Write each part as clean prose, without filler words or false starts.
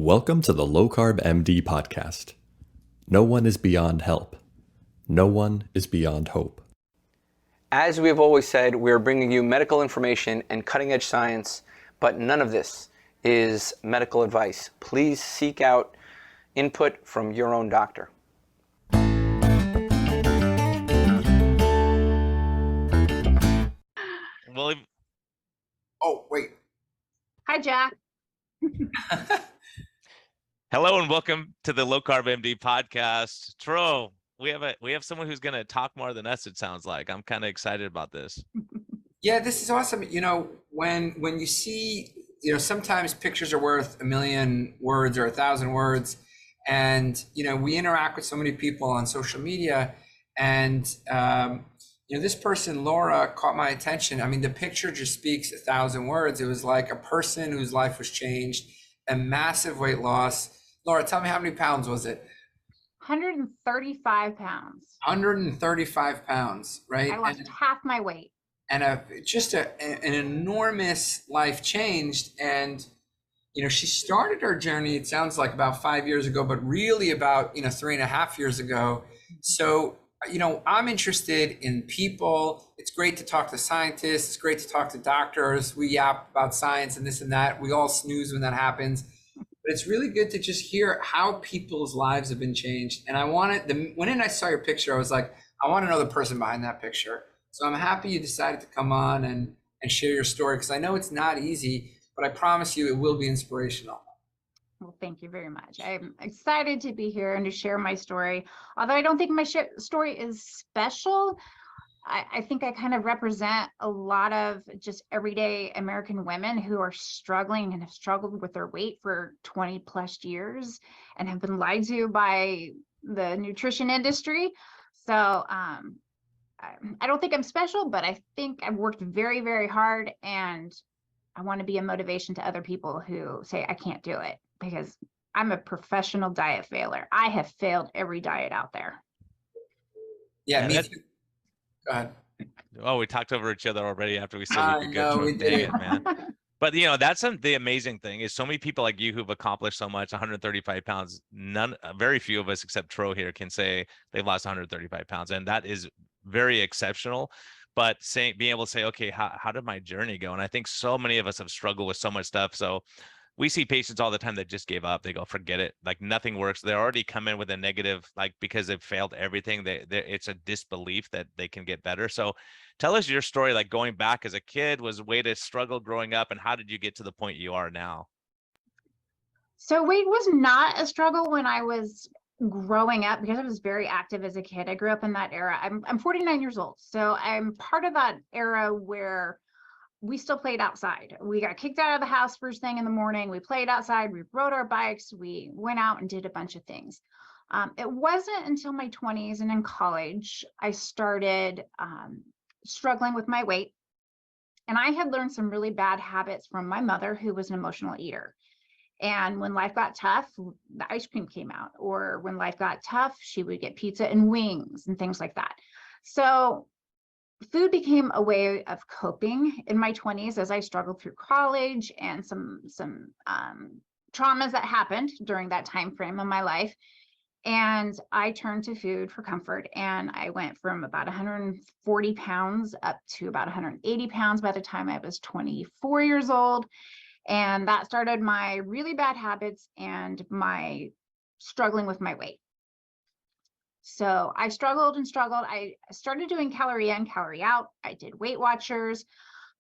Welcome to the LowCarb MD podcast. No one is beyond help. No one is beyond hope. As we have always said, we are bringing you medical information and cutting-edge science, but none of this is medical advice. Please seek out input from your own doctor. Well, Oh, wait. Hi, Jack. hello and welcome to the Low Carb MD podcast. Tro, we have someone who's going to talk more than us, it sounds like. I'm kind of excited about this. Yeah, this is awesome. You know, when you see, sometimes pictures are worth a million words or 1,000 words. And, we interact with so many people on social media. And, this person, Laura, caught my attention. I mean, the picture just speaks 1,000 words. It was like a person whose life was changed, a massive weight loss. Laura, tell me, how many pounds was it? 135 pounds. 135 pounds, right? I lost half my weight. And an enormous life changed. And, she started her journey, it sounds like about 5 years ago, but really about, 3.5 years ago. So, I'm interested in people. It's great to talk to scientists. It's great to talk to doctors. We yap about science and this and that. We all snooze when that happens. But it's really good to just hear how people's lives have been changed. And when I saw your picture, I was like, I want to know the person behind that picture. So I'm happy you decided to come on and share your story, because I know it's not easy, but I promise you it will be inspirational. Well, thank you very much. I'm excited to be here and to share my story. Although I don't think my story is special, I think I kind of represent a lot of just everyday American women who are struggling and have struggled with their weight for 20 plus years and have been lied to by the nutrition industry. So I don't think I'm special, but I think I've worked very, very hard, and I want to be a motivation to other people who say, I can't do it, because I'm a professional diet failure. I have failed every diet out there. Yeah, me too. Go ahead. Oh, we talked over each other already after we said we could go. We Dang did. it, man. But that's the amazing thing is so many people like you who've accomplished so much. 135 pounds. Very few of us except Tro here can say they've lost 135 pounds, and that is very exceptional. But being able to say, okay, how did my journey go? And I think so many of us have struggled with so much stuff. So we see patients all the time that just gave up. They go, forget it. Like nothing works. They already come in with a negative, like because they've failed everything. It's a disbelief that they can get better. So tell us your story, like going back as a kid, was way to struggle growing up, and how did you get to the point you are now? So weight was not a struggle when I was growing up, because I was very active as a kid. I grew up in that era. I'm 49 years old. So I'm part of that era where we still played outside. We got kicked out of the house first thing in the morning. We played outside, we rode our bikes, we went out and did a bunch of things. It wasn't until my 20s and in college, I started struggling with my weight. And I had learned some really bad habits from my mother, who was an emotional eater. And when life got tough, the ice cream came out, or when life got tough, she would get pizza and wings and things like that. So food became a way of coping in my 20s as I struggled through college and some traumas that happened during that time frame of my life. And I turned to food for comfort, and I went from about 140 pounds up to about 180 pounds by the time I was 24 years old. And that started my really bad habits and my struggling with my weight. So I struggled and struggled. I started doing calorie in, calorie out. I did Weight Watchers.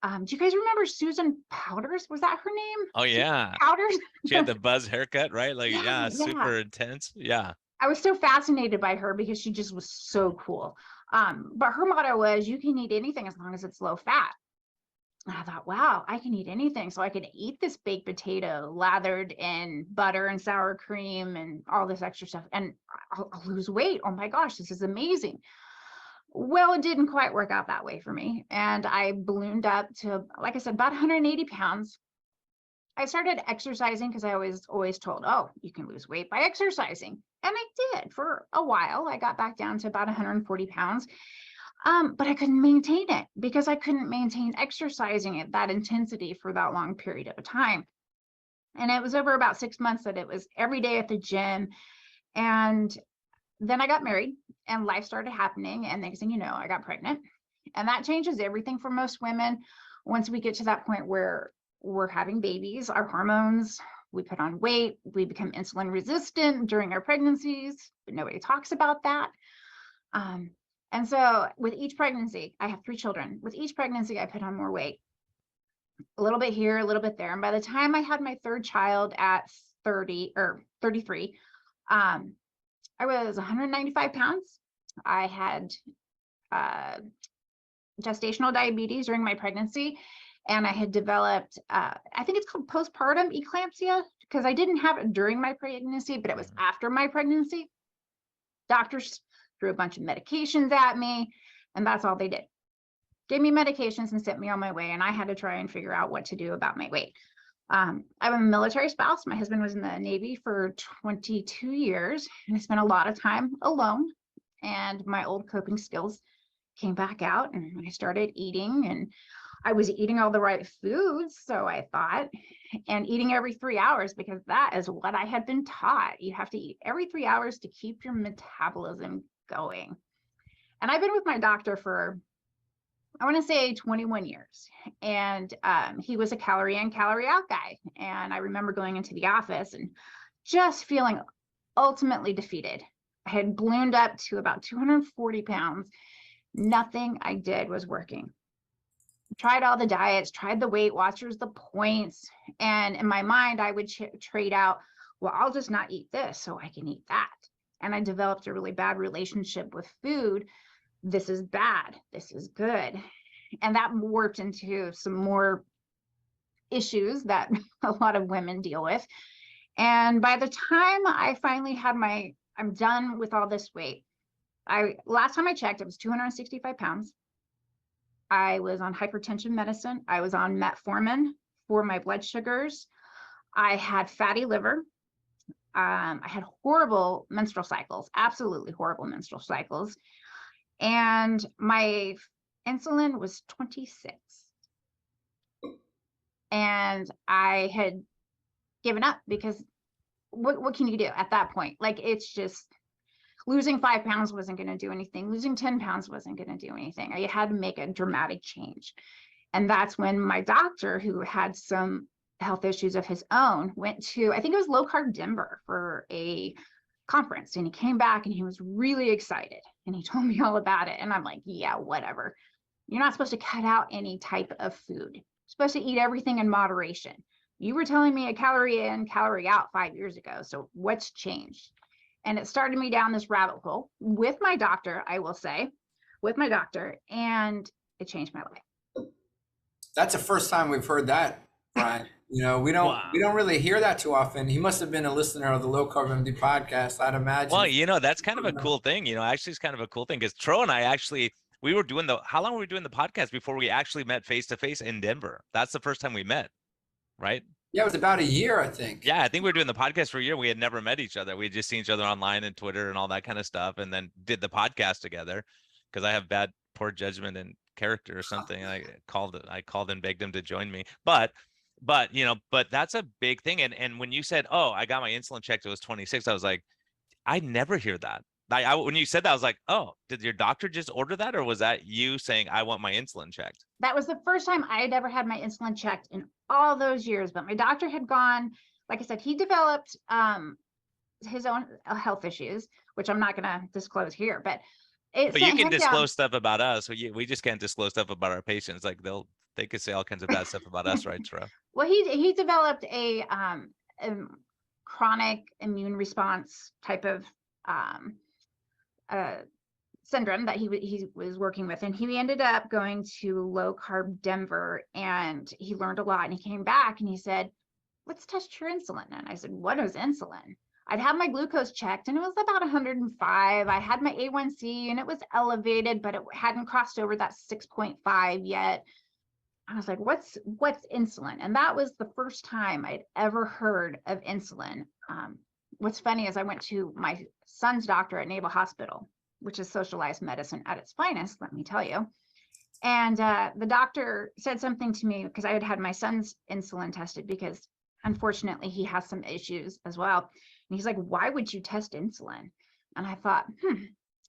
Do you guys remember Susan Powders? Was that her name? Oh yeah. Powders. She had the buzz haircut, right? Like, Yeah. Super intense. Yeah. I was so fascinated by her because she just was so cool. But her motto was, you can eat anything as long as it's low fat. And I thought, wow, I can eat anything. So I could eat this baked potato lathered in butter and sour cream and all this extra stuff, and I'll lose weight. Oh my gosh, this is amazing. Well, it didn't quite work out that way for me. And I ballooned up to, like I said, about 180 pounds. I started exercising because I was always told, oh, you can lose weight by exercising. And I did for a while. I got back down to about 140 pounds. But I couldn't maintain it because I couldn't maintain exercising at that intensity for that long period of time. And it was over about 6 months that it was every day at the gym. And then I got married and life started happening. And next thing you know, I got pregnant. And that changes everything for most women. Once we get to that point where we're having babies, our hormones, we put on weight, we become insulin resistant during our pregnancies, but nobody talks about that. And so with each pregnancy, I have 3 children. With each pregnancy, I put on more weight, a little bit here, a little bit there. And by the time I had my 3rd child at 30 or 33, I was 195 pounds. I had gestational diabetes during my pregnancy, and I had developed, I think it's called postpartum eclampsia, because I didn't have it during my pregnancy, but it was after my pregnancy. Doctors threw a bunch of medications at me, and that's all they did. Gave me medications and sent me on my way, and I had to try and figure out what to do about my weight. I'm a military spouse. My husband was in the Navy for 22 years, and I spent a lot of time alone, and my old coping skills came back out, and I started eating, and I was eating all the right foods, so I thought, and eating every 3 hours, because that is what I had been taught. You have to eat every 3 hours to keep your metabolism going. And I've been with my doctor for, I want to say 21 years. And he was a calorie in, calorie out guy. And I remember going into the office and just feeling ultimately defeated. I had ballooned up to about 240 pounds. Nothing I did was working. Tried all the diets, tried the Weight Watchers, the points. And in my mind, I would trade out, well, I'll just not eat this so I can eat that. And I developed a really bad relationship with food. This is bad. This is good. And that warped into some more issues that a lot of women deal with. And by the time I finally had I'm done with all this weight. Last time I checked, it was 265 pounds. I was on hypertension medicine. I was on metformin for my blood sugars. I had fatty liver. I had horrible menstrual cycles, absolutely horrible menstrual cycles. And my insulin was 26. And I had given up because what can you do at that point? Like, it's just losing 5 pounds wasn't going to do anything. Losing 10 pounds wasn't going to do anything. I had to make a dramatic change. And that's when my doctor, who had some health issues of his own, went to, I think it was LowCarb Denver for a conference. And he came back and he was really excited. And he told me all about it. And I'm like, yeah, whatever. You're not supposed to cut out any type of food. You're supposed to eat everything in moderation. You were telling me a calorie in, calorie out 5 years ago. So what's changed? And it started me down this rabbit hole with my doctor, I will say, with my doctor, and it changed my life. That's the first time we've heard that, Brian. You know, we don't really hear that too often. He must have been a listener of the Low Carb MD podcast, I'd imagine. Well, you know, that's kind of a cool thing. You know, actually, it's kind of a cool thing because Tro and I actually, we were doing how long were we doing the podcast before we actually met face to face in Denver? That's the first time we met, right? Yeah, it was about a year, I think. Yeah, I think we were doing the podcast for a year. We had never met each other. We had just seen each other online and Twitter and all that kind of stuff, and then did the podcast together because I have poor judgment and character or something. I called and begged him to join me. But you know, but that's a big thing. And when you said, oh, I got my insulin checked, it was 26, I was like, I never hear that. When you said that, I was like, oh, did your doctor just order that? Or was that you saying, I want my insulin checked? That was the first time I had ever had my insulin checked in all those years. But my doctor had gone, like I said, he developed his own health issues, which I'm not going to disclose here. But you can disclose stuff about us. We just can't disclose stuff about our patients. Like they could say all kinds of bad stuff about us, right, Tro? Well, he developed a chronic immune response type of syndrome that he was working with, and he ended up going to Low Carb Denver, and he learned a lot. And he came back and he said, "Let's test your insulin." And I said, "What is insulin?" I'd had my glucose checked and it was about 105. I had my A1C and it was elevated, but it hadn't crossed over that 6.5 yet. I was like, what's insulin? And that was the first time I'd ever heard of insulin. What's funny is I went to my son's doctor at Naval Hospital, which is socialized medicine at its finest, let me tell you. And the doctor said something to me because I had had my son's insulin tested because unfortunately, he has some issues as well. And he's like, why would you test insulin? And I thought,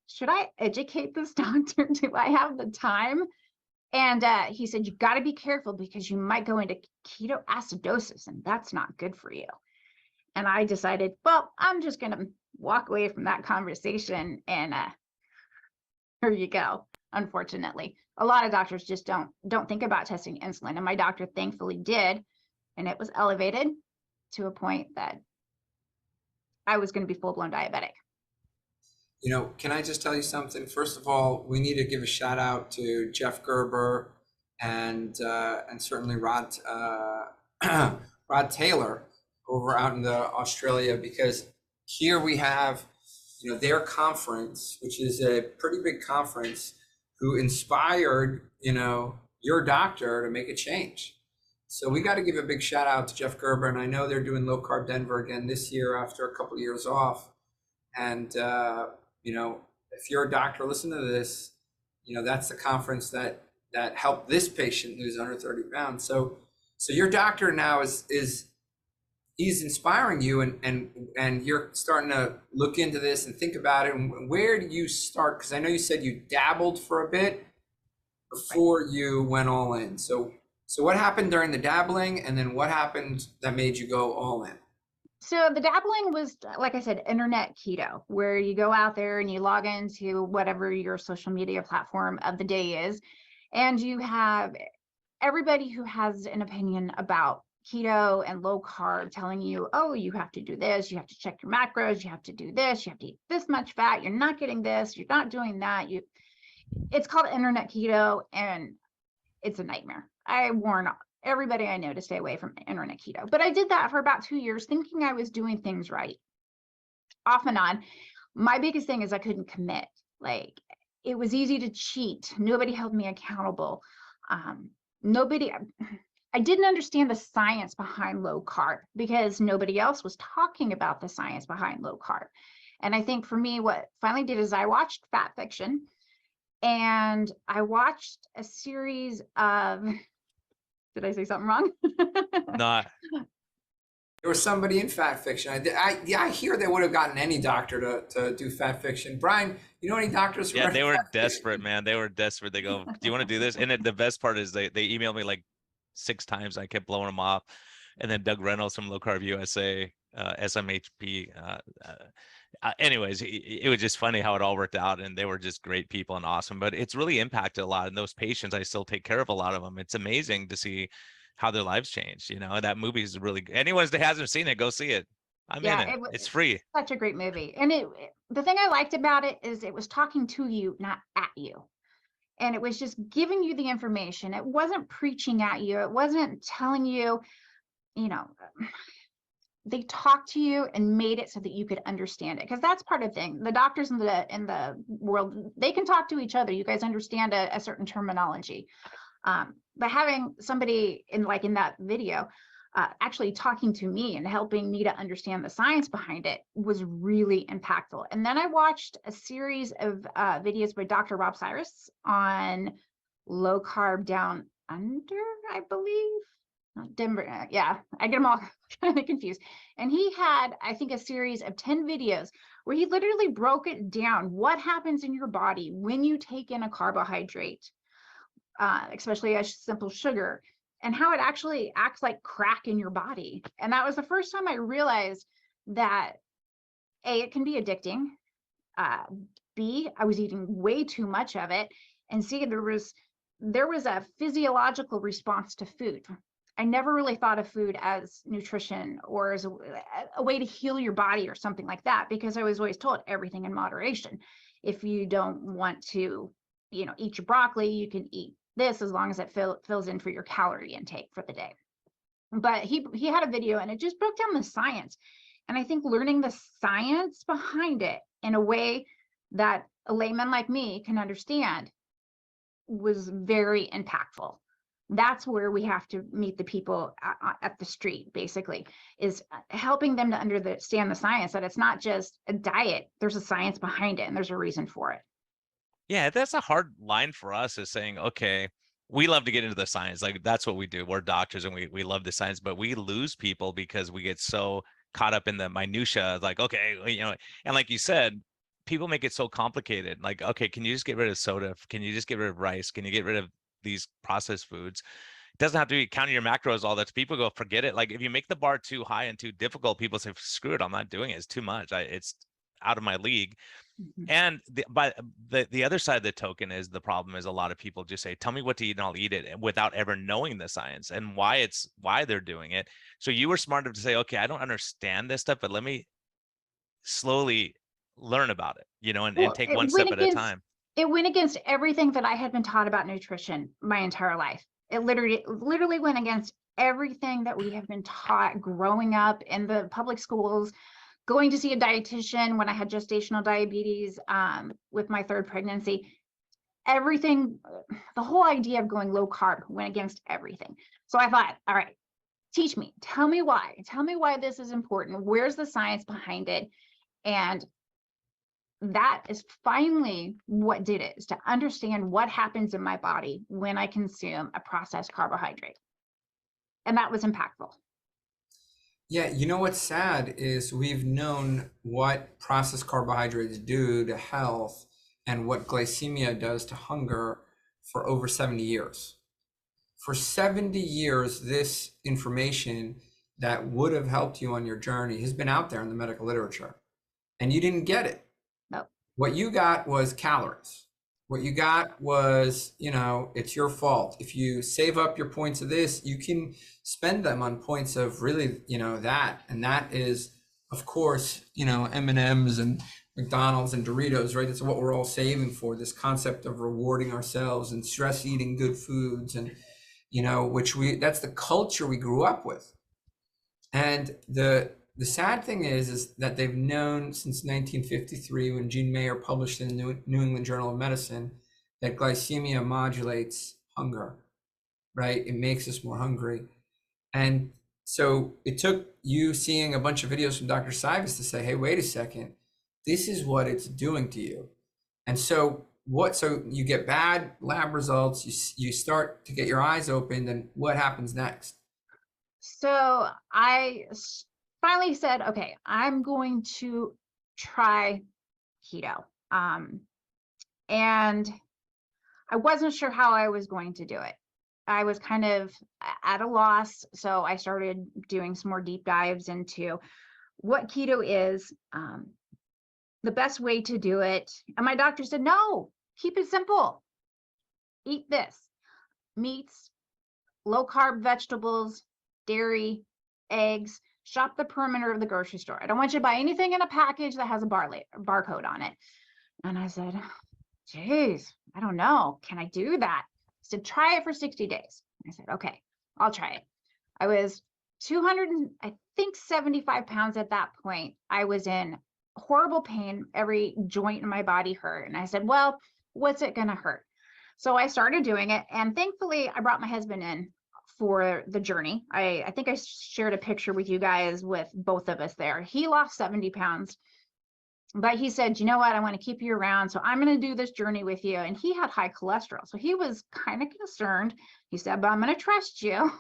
should I educate this doctor? Do I have the time? And he said, you got to be careful because you might go into ketoacidosis, and that's not good for you. And I decided, well, I'm just going to walk away from that conversation. And here you go. Unfortunately, a lot of doctors just don't think about testing insulin. And my doctor thankfully did. And it was elevated to a point that I was going to be full-blown diabetic. You know, can I just tell you something? First of all, we need to give a shout out to Jeff Gerber and certainly Rod Taylor over out in Australia, because here we have, you know, their conference, which is a pretty big conference, who inspired, you know, your doctor to make a change. So we got to give a big shout out to Jeff Gerber, and I know they're doing Low Carb Denver again this year after a couple of years off. And you know, if you're a doctor, listen to this. You know, that's the conference that helped this patient lose under 30 pounds. So your doctor now is he's inspiring you, and you're starting to look into this and think about it. And where do you start? Because I know you said you dabbled for a bit before you went all in. So what happened during the dabbling, and then what happened that made you go all in? So the dabbling was, like I said, internet keto, where you go out there and you log into whatever your social media platform of the day is, and you have everybody who has an opinion about keto and low carb telling you, oh, you have to do this, you have to check your macros, you have to do this, you have to eat this much fat, you're not getting this, you're not doing that. It's called internet keto, and it's a nightmare. I warn everybody I know to stay away from internet keto. But I did that for about 2 years, thinking I was doing things right. Off and on. My biggest thing is I couldn't commit. Like, it was easy to cheat. Nobody held me accountable. I didn't understand the science behind low carb because nobody else was talking about the science behind low carb. And I think for me, what finally did is I watched Fat Fiction, and I watched a series of, did I say something wrong? No, There was somebody in Fat Fiction. I hear they would have gotten any doctor to do Fat Fiction. Brian, you know any doctors? yeah, they were desperate, man. They were desperate. They go, do you want to do this? And the best part is they emailed me like 6 times. I kept blowing them off. And then Doug Reynolds from Low Carb USA, SMHP. Anyways, it was just funny how it all worked out, and they were just great people and awesome. But it's really impacted a lot. And those patients, I still take care of a lot of them. It's amazing to see how their lives changed. You know, that movie is really, anyone that hasn't seen it, go see it. I'm in it. It's free. Such a great movie. And the thing I liked about it is it was talking to you, not at you. And it was just giving you the information. It wasn't preaching at you. It wasn't telling you, you know, they talked to you and made it so that you could understand it. Because that's part of the thing. The doctors in the world, they can talk to each other. You guys understand a certain terminology. But having somebody in that video actually talking to me and helping me to understand the science behind it was really impactful. And then I watched a series of videos by Dr. Rob Cyrus on low carb down under, I believe. Denver, yeah, I get them all kind of confused. And he had, I think, a series of 10 videos where he literally broke it down. What happens in your body when you take in a carbohydrate, especially a simple sugar, and how it actually acts like crack in your body. And that was the first time I realized that A, it can be addicting. B, I was eating way too much of it. And C, there was a physiological response to food. I never really thought of food as nutrition or as a way to heal your body or something like that, because I was always told everything in moderation. If you don't want to, you know, eat your broccoli, you can eat this as long as it fills in for your calorie intake for the day. But he had a video and it just broke down the science. And I think learning the science behind it in a way that a layman like me can understand was very impactful. That's where we have to meet the people at the street, basically, is helping them to understand the science, that it's not just a diet. There's a science behind it and there's a reason for it. Yeah, that's a hard line for us, is saying, okay, we love to get into the science. Like that's what we do. We're doctors and we love the science, but we lose people because we get so caught up in the minutia. Like, okay, and like you said, people make it so complicated. Like, okay, can you just get rid of soda? Can you just get rid of rice? Can you get rid of these processed foods? It doesn't have to be counting your macros, all that. People go, forget it. Like if you make the bar too high and too difficult, people say, screw it, I'm not doing it. It's too much. It's out of my league. And the other side of the token is the problem is a lot of people just say, tell me what to eat and I'll eat it, without ever knowing the science and why they're doing it. So you were smart enough to say, okay, I don't understand this stuff, but let me slowly learn about it, and take one step at a time. It went against everything that I had been taught about nutrition my entire life. It literally went against everything that we have been taught growing up in the public schools, going to see a dietitian when I had gestational diabetes with my third pregnancy. Everything, the whole idea of going low carb went against everything. So I thought, all right, teach me, tell me why this is important. Where's the science behind it? And that is finally what did it, is to understand what happens in my body when I consume a processed carbohydrate. And that was impactful. Yeah, you know what's sad is we've known what processed carbohydrates do to health and what glycemia does to hunger for over 70 years. For 70 years, this information that would have helped you on your journey has been out there in the medical literature, and you didn't get it. No. What you got was calories. What you got was, it's your fault. If you save up your points of this, you can spend them on points of really, that. And that is, of course, M&Ms and McDonald's and Doritos, right? That's what we're all saving for, this concept of rewarding ourselves and stress eating good foods. And, that's the culture we grew up with. And the sad thing is that they've known since 1953, when Gene Mayer published in the New England Journal of Medicine, that glycemia modulates hunger, right? It makes us more hungry. And so it took you seeing a bunch of videos from Dr. Sivas to say, hey, wait a second, this is what it's doing to you. And so you get bad lab results, you start to get your eyes opened, and what happens next? So I finally said, okay, I'm going to try keto. And I wasn't sure how I was going to do it. I was kind of at a loss. So I started doing some more deep dives into what keto is, the best way to do it. And my doctor said, no, keep it simple. Eat this: meats, low carb vegetables, dairy, eggs. Shop the perimeter of the grocery store. I don't want you to buy anything in a package that has a barcode on it. And I said, geez, I don't know. Can I do that? He said, try it for 60 days. I said, okay, I'll try it. I was 75 pounds at that point. I was in horrible pain. Every joint in my body hurt. And I said, well, what's it going to hurt? So I started doing it. And thankfully, I brought my husband in for the journey. I think I shared a picture with you guys with both of us there. He lost 70 pounds, but he said, you know what, I want to keep you around, so I'm going to do this journey with you. And he had high cholesterol, so he was kind of concerned. He said, but I'm going to trust you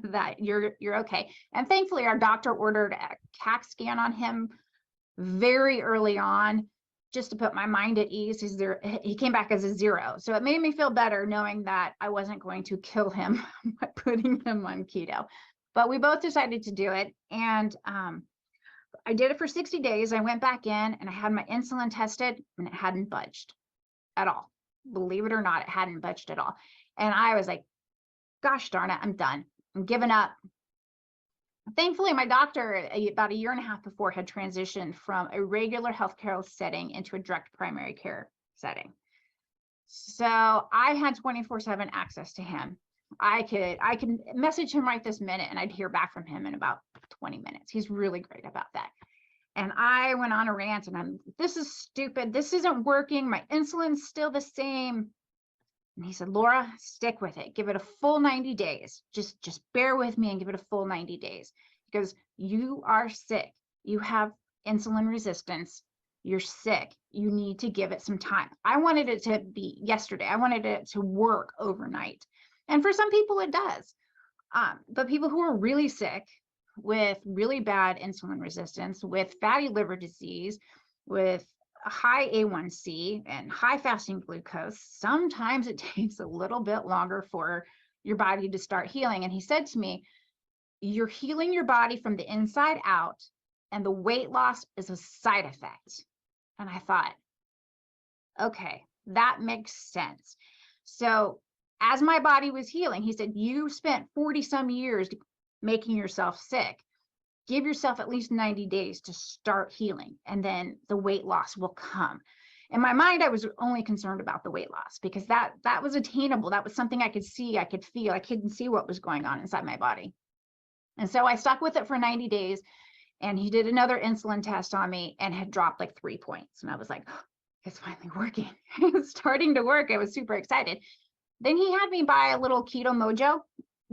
that you're okay. And thankfully, our doctor ordered a CAT scan on him very early on, just to put my mind at ease. He came back as a 0. So it made me feel better knowing that I wasn't going to kill him by putting him on keto. But we both decided to do it. And I did it for 60 days. I went back in and I had my insulin tested, and it hadn't budged at all. Believe it or not, it hadn't budged at all. And I was like, gosh darn it, I'm done. I'm giving up. Thankfully, my doctor, about a year and a half before, had transitioned from a regular healthcare setting into a direct primary care setting. So I had 24/7 access to him. I could message him right this minute, and I'd hear back from him in about 20 minutes. He's really great about that. And I went on a rant, and this is stupid. This isn't working. My insulin's still the same. And he said, Laura, stick with it. Give it a full 90 days. Just bear with me and give it a full 90 days, because you are sick. You have insulin resistance. You're sick. You need to give it some time. I wanted it to be yesterday. I wanted it to work overnight. And for some people it does. But people who are really sick with really bad insulin resistance, with fatty liver disease, with a high A1C and high fasting glucose, sometimes it takes a little bit longer for your body to start healing. And he said to me, you're healing your body from the inside out, and the weight loss is a side effect. And I thought, okay, that makes sense. So as my body was healing, he said, you spent 40 some years making yourself sick. Give yourself at least 90 days to start healing, and then the weight loss will come. In my mind, I was only concerned about the weight loss because that was attainable. That was something I could see, I could feel, I couldn't see what was going on inside my body. And so I stuck with it for 90 days, and he did another insulin test on me and had dropped like 3 points. And I was like, oh, it's finally working. It's starting to work. I was super excited. Then he had me buy a little Keto Mojo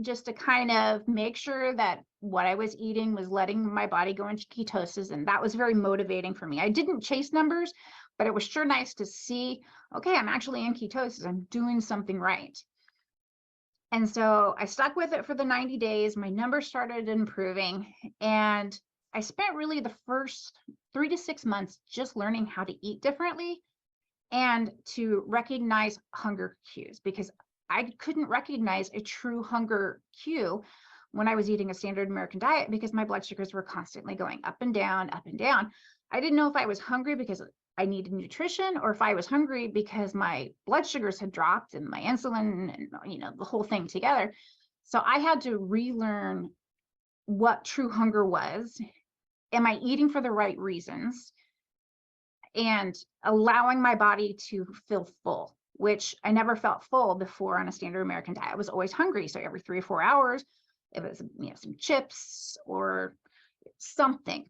just to kind of make sure that what I was eating was letting my body go into ketosis. And that was very motivating for me. I didn't chase numbers, but it was sure nice to see, okay, I'm actually in ketosis. I'm doing something right. And so I stuck with it for the 90 days. My numbers started improving. And I spent really the first 3 to 6 months just learning how to eat differently and to recognize hunger cues, because I couldn't recognize a true hunger cue when I was eating a standard American diet because my blood sugars were constantly going up and down, up and down. I didn't know if I was hungry because I needed nutrition or if I was hungry because my blood sugars had dropped and my insulin and, you know, the whole thing together. So I had to relearn what true hunger was. Am I eating for the right reasons? And allowing my body to feel full, which I never felt full before on a standard American diet. I was always hungry. So every 3 or 4 hours, it was, you know, some chips or something.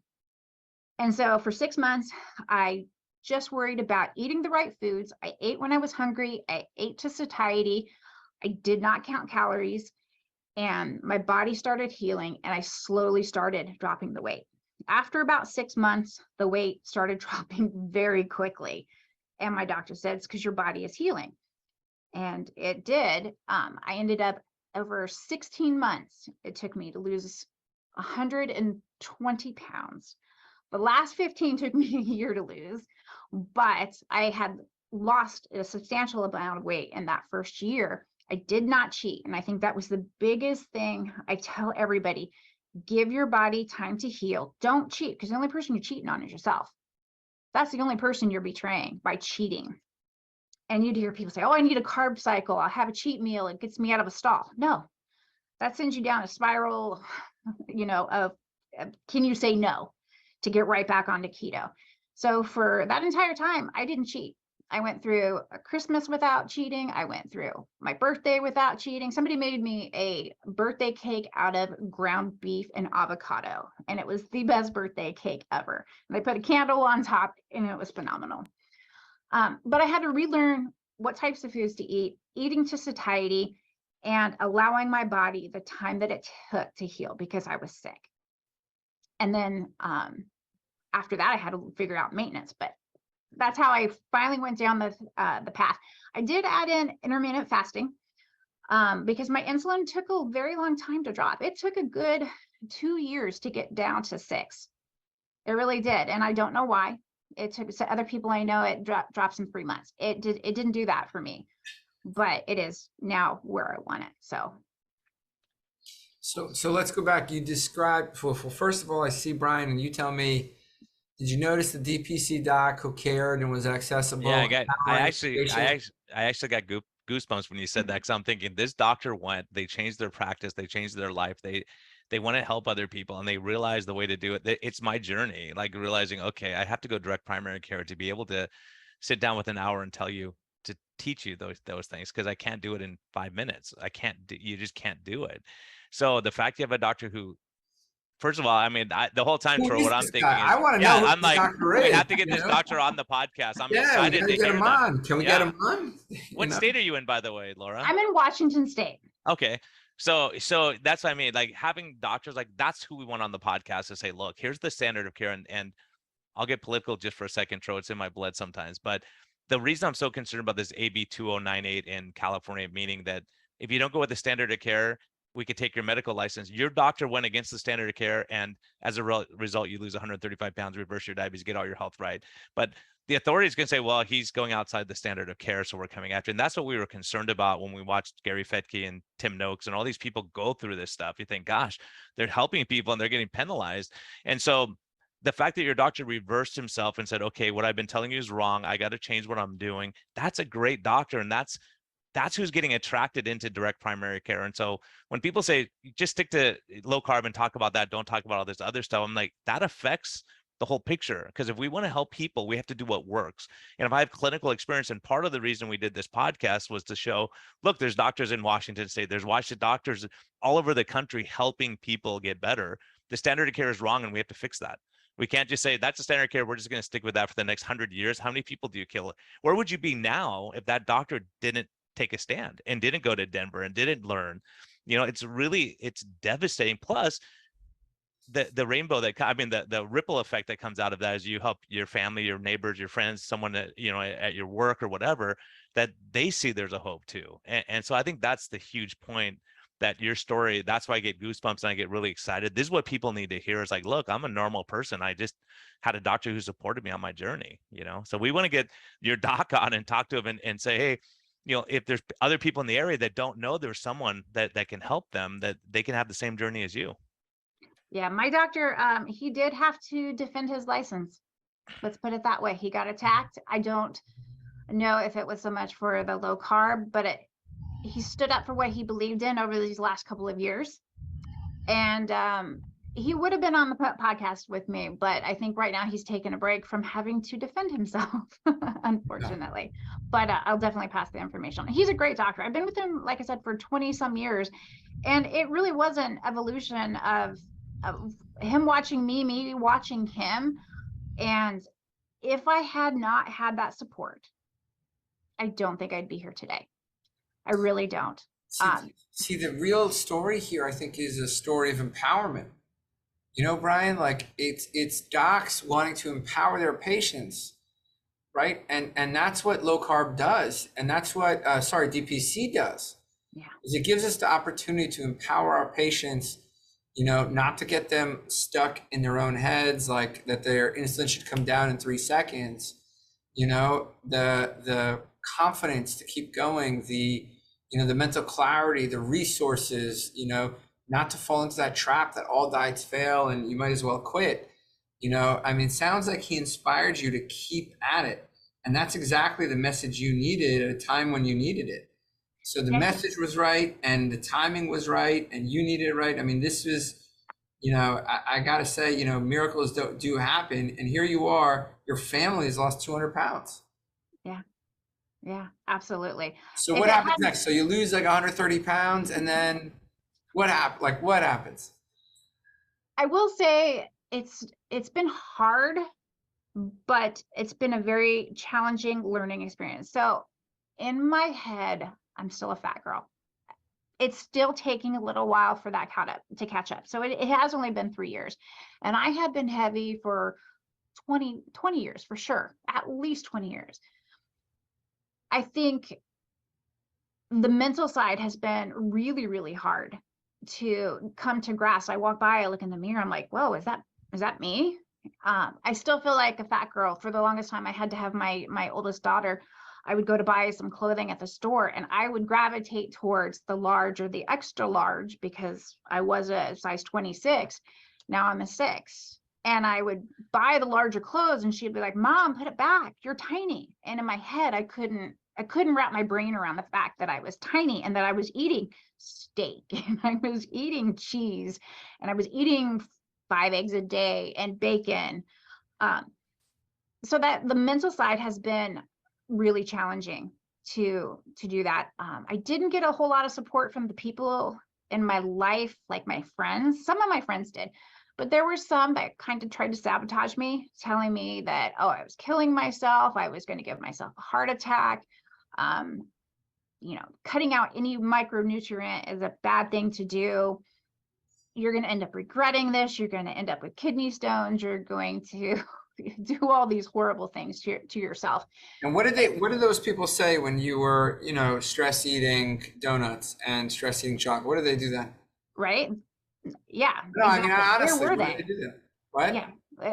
And so for 6 months, I just worried about eating the right foods. I ate when I was hungry. I ate to satiety. I did not count calories, and my body started healing, and I slowly started dropping the weight. After about 6 months, the weight started dropping very quickly. And my doctor said, it's because your body is healing. And it did. I ended up over 16 months, it took me to lose 120 pounds. The last 15 took me a year to lose, but I had lost a substantial amount of weight in that first year. I did not cheat. And I think that was the biggest thing I tell everybody. Give your body time to heal. Don't cheat, because the only person you're cheating on is yourself. That's the only person you're betraying by cheating. And you'd hear people say, oh, I need a carb cycle. I'll have a cheat meal. It gets me out of a stall. No, that sends you down a spiral, you know, of can you say no to get right back onto keto? So for that entire time, I didn't cheat. I went through a Christmas without cheating. I went through my birthday without cheating. Somebody made me a birthday cake out of ground beef and avocado, and it was the best birthday cake ever. And they put a candle on top, and it was phenomenal. But I had to relearn what types of foods to eat, eating to satiety, and allowing my body the time that it took to heal because I was sick. And then after that, I had to figure out maintenance, but that's how I finally went down the path. I did add in intermittent fasting because my insulin took a very long time to drop. It took a good 2 years to get down to 6. It really did. And I don't know why. It took other people I know, it drops in 3 months. It didn't do that for me, but it is now where I want it. So let's go back. You described, well, first of all, I see Brian, and you tell me, did you notice the DPC doc who cared and was accessible? Yeah, I actually got goosebumps when you said that, because I'm thinking this doctor they changed their practice, they changed their life, they want to help other people, and they realize the way to do it. It's my journey, like realizing, okay, I have to go direct primary care to be able to sit down with an hour and tell you to teach you those things, because I can't do it in 5 minutes. You just can't do it. So the fact you have a doctor who, first of all, I mean, the whole time, Tro, what I'm thinking is, I want to know. I'm like, we have to get this doctor on the podcast. I'm excited to get hear him on. Can we get him on? What state are you in, by the way, Laura? I'm in Washington State. Okay. So that's what I mean. Like having doctors, like that's who we want on the podcast to say, look, here's the standard of care. And I'll get political just for a second, Tro. It's in my blood sometimes. But the reason I'm so concerned about this AB 2098 in California, meaning that if you don't go with the standard of care, we could take your medical license. Your doctor went against the standard of care, and as a result, you lose 135 pounds, reverse your diabetes, get all your health right. But the authorities can say, well, he's going outside the standard of care, so we're coming after. And that's what we were concerned about when we watched Gary Fettke and Tim Noakes and all these people go through this stuff. You think, gosh, they're helping people and they're getting penalized. And so the fact that your doctor reversed himself and said, okay, what I've been telling you is wrong, I got to change what I'm doing, that's a great doctor. And that's who's getting attracted into direct primary care. And so when people say, just stick to low carb and talk about that, don't talk about all this other stuff, I'm like, that affects the whole picture. Because if we want to help people, we have to do what works. And if I have clinical experience, and part of the reason we did this podcast was to show, look, there's doctors in Washington State, there's Washington doctors all over the country helping people get better. The standard of care is wrong, and we have to fix that. We can't just say that's a standard of care, we're just going to stick with that for the next 100 years. How many people do you kill? Where would you be now if that doctor didn't take a stand and didn't go to Denver and didn't learn? It's devastating. Plus the rainbow the ripple effect that comes out of that is you help your family, your neighbors, your friends, someone that, at your work or whatever, that they see there's a hope too. And so I think that's the huge point, that your story, that's why I get goosebumps and I get really excited. This is what people need to hear. Is like, look, I'm a normal person. I just had a doctor who supported me on my journey, So we want to get your doc on and talk to him and say, hey, if there's other people in the area that don't know there's someone that can help them, that they can have the same journey as you. Yeah, my doctor, he did have to defend his license. Let's put it that way. He got attacked. I don't know if it was so much for the low carb, but he stood up for what he believed in over these last couple of years. And he would have been on the podcast with me, but I think right now he's taken a break from having to defend himself, unfortunately. But I'll definitely pass the information on. He's a great doctor. I've been with him, like I said, for 20 some years. And it really was an evolution of him watching me watching him. And if I had not had that support, I don't think I'd be here today. I really don't. See, the real story here, I think, is a story of empowerment. Brian, like it's docs wanting to empower their patients, right? And that's what low carb does. And that's what, DPC does. Yeah. Is it gives us the opportunity to empower our patients, not to get them stuck in their own heads, like that their insulin should come down in 3 seconds, the confidence to keep going, the mental clarity, the resources, not to fall into that trap that all diets fail and you might as well quit. It sounds like he inspired you to keep at it. And that's exactly the message you needed at a time when you needed it. So the message was right and the timing was right and you needed it right. This was, I got to say, miracles do happen. And here you are, your family has lost 200 pounds. Yeah, absolutely. So what happens next? So you lose like 130 pounds and then what happens? I will say it's been hard, but it's been a very challenging learning experience. So in my head, I'm still a fat girl. It's still taking a little while for that to catch up. So it has only been 3 years. And I had been heavy for 20 years for sure, at least 20 years. I think the mental side has been really, really hard to come to grasp. I walk by, I look in the mirror, I'm like, whoa, is that me? I still feel like a fat girl. For the longest time, I had to have my oldest daughter. I would go to buy some clothing at the store and I would gravitate towards the large or the extra large because I was a size 26. Now I'm a 6. And I would buy the larger clothes and she'd be like, Mom, put it back. You're tiny. And in my head, I couldn't wrap my brain around the fact that I was tiny and that I was eating steak and I was eating cheese and I was eating 5 eggs a day and bacon. So that the mental side has been really challenging to do that. I didn't get a whole lot of support from the people in my life, like my friends. Some of my friends did, but there were some that kind of tried to sabotage me, telling me that, oh, I was killing myself. I was going to give myself a heart attack. Cutting out any micronutrient is a bad thing to do. You're going to end up regretting this. You're going to end up with kidney stones. You're going to do all these horrible things to yourself. And what did those people say when you were, stress eating donuts and stress eating chocolate? What did they do then? Right? Yeah. No, I Exactly. mean, honestly, Where were what they? did they do then? What? Yeah,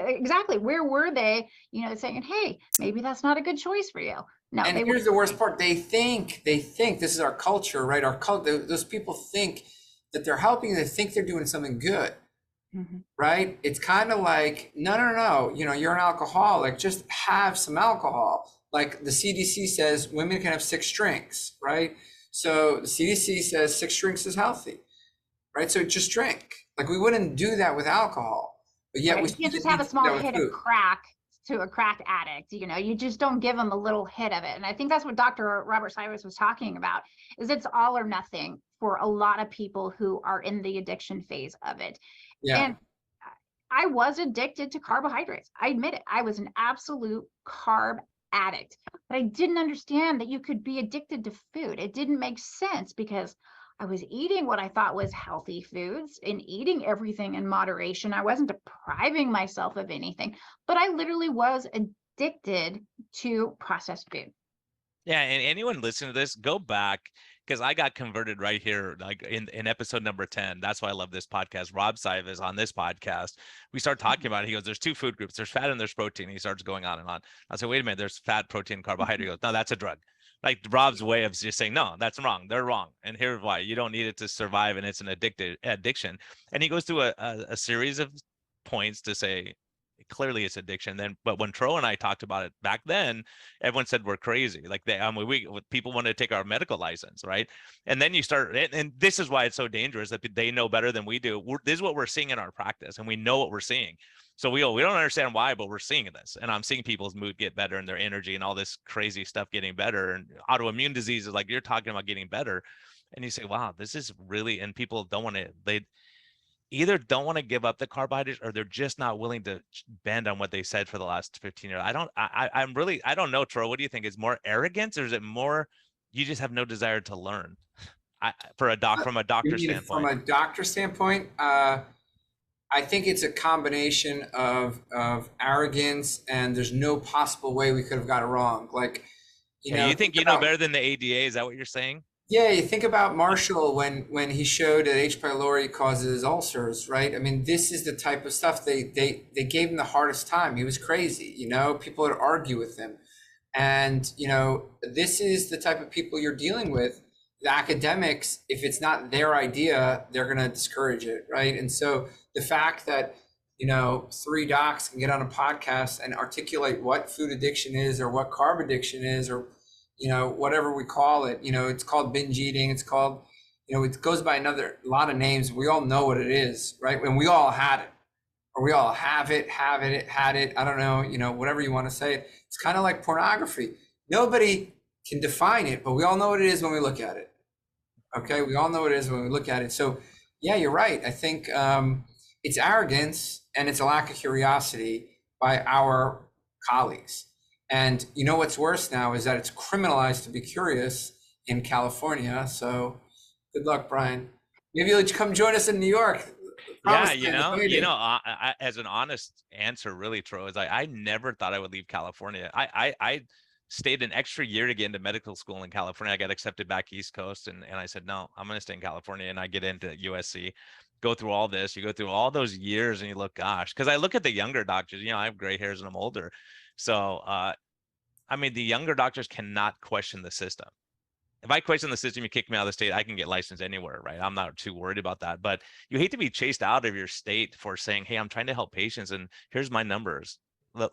exactly. Where were they, saying, hey, maybe that's not a good choice for you. No, And they here's the worst part. They think this is our culture, right? Our culture, those people think that they're helping, they think they're doing something good, right? It's kind of like, no. You're an alcoholic, just have some alcohol. Like the CDC says women can have 6 drinks, right? So the CDC says 6 drinks is healthy, right? So just drink. Like we wouldn't do that with alcohol, but yet Right. we You can't see just the have a need to do small that with hit of food. crack to a crack addict. You just don't give them a little hit of it. And I think that's what Dr. Robert Cyrus was talking about, is it's all or nothing for a lot of people who are in the addiction phase of it. Yeah. And I was addicted to carbohydrates. I admit it. I was an absolute carb addict, but I didn't understand that you could be addicted to food. It didn't make sense because I was eating what I thought was healthy foods and eating everything in moderation. I wasn't depriving myself of anything, but I literally was addicted to processed food. Yeah, and anyone listening to this, go back, because I got converted right here, like in episode number 10. That's why I love this podcast. Rob Sive is on this podcast. We start talking about it. He goes, there's 2 food groups. There's fat and there's protein. He starts going on and on. I said, wait a minute, there's fat, protein, carbohydrate. He goes, no, that's a drug. Like Rob's way of just saying, no, that's wrong. They're wrong. And here's why. You don't need it to survive, and it's an addiction. And he goes through a series of points to say, clearly it's addiction. Then, but when Tro and I talked about it back then, everyone said we're crazy. Like people want to take our medical license, right? And then you start, and this is why it's so dangerous, that they know better than we do. This is what we're seeing in our practice, and we know what we're seeing. So we don't understand why, but we're seeing this, and I'm seeing people's mood get better and their energy and all this crazy stuff getting better, and autoimmune diseases like you're talking about getting better. And you say, wow, this is really, and people don't want to, they either don't want to give up the carbohydrates, or they're just not willing to bend on what they said for the last 15 years. I don't know, Tro. What do you think? Is more arrogance, or is it more you just have no desire to learn? From a doctor standpoint. From a doctor standpoint, I think it's a combination of arrogance, and there's no possible way we could have got it wrong. Like, you think you know better than the ADA? Is that what you're saying? Yeah, you think about Marshall when he showed that H. pylori causes ulcers, right? I mean, this is the type of stuff they gave him the hardest time. He was crazy, people would argue with him. And, this is the type of people you're dealing with. The academics, if it's not their idea, they're going to discourage it, right? And so the fact that, 3 docs can get on a podcast and articulate what food addiction is, or what carb addiction is, or whatever we call it, it's called binge eating. It's called, it goes by a lot of names. We all know what it is, right? And we all had it, or we all had it. I don't know, whatever you want to say. It's kind of like pornography. Nobody can define it, but we all know what it is when we look at it. Okay. We all know what it is when we look at it. So yeah, you're right. I think it's arrogance, and it's a lack of curiosity by our colleagues. And what's worse now is that it's criminalized to be curious in California. So good luck, Brian. Maybe you'll come join us in New York. Yeah, I, as an honest answer, really, Tro, is I never thought I would leave California. I stayed an extra year to get into medical school in California. I got accepted back East Coast, and I said, no, I'm going to stay in California. And I get into USC, go through all this. You go through all those years, and you look, gosh, because I look at the younger doctors, I have gray hairs and I'm older. So, I mean, the younger doctors cannot question the system. If I question the system, you kick me out of the state, I can get licensed anywhere, right? I'm not too worried about that. But you hate to be chased out of your state for saying, hey, I'm trying to help patients, and here's my numbers.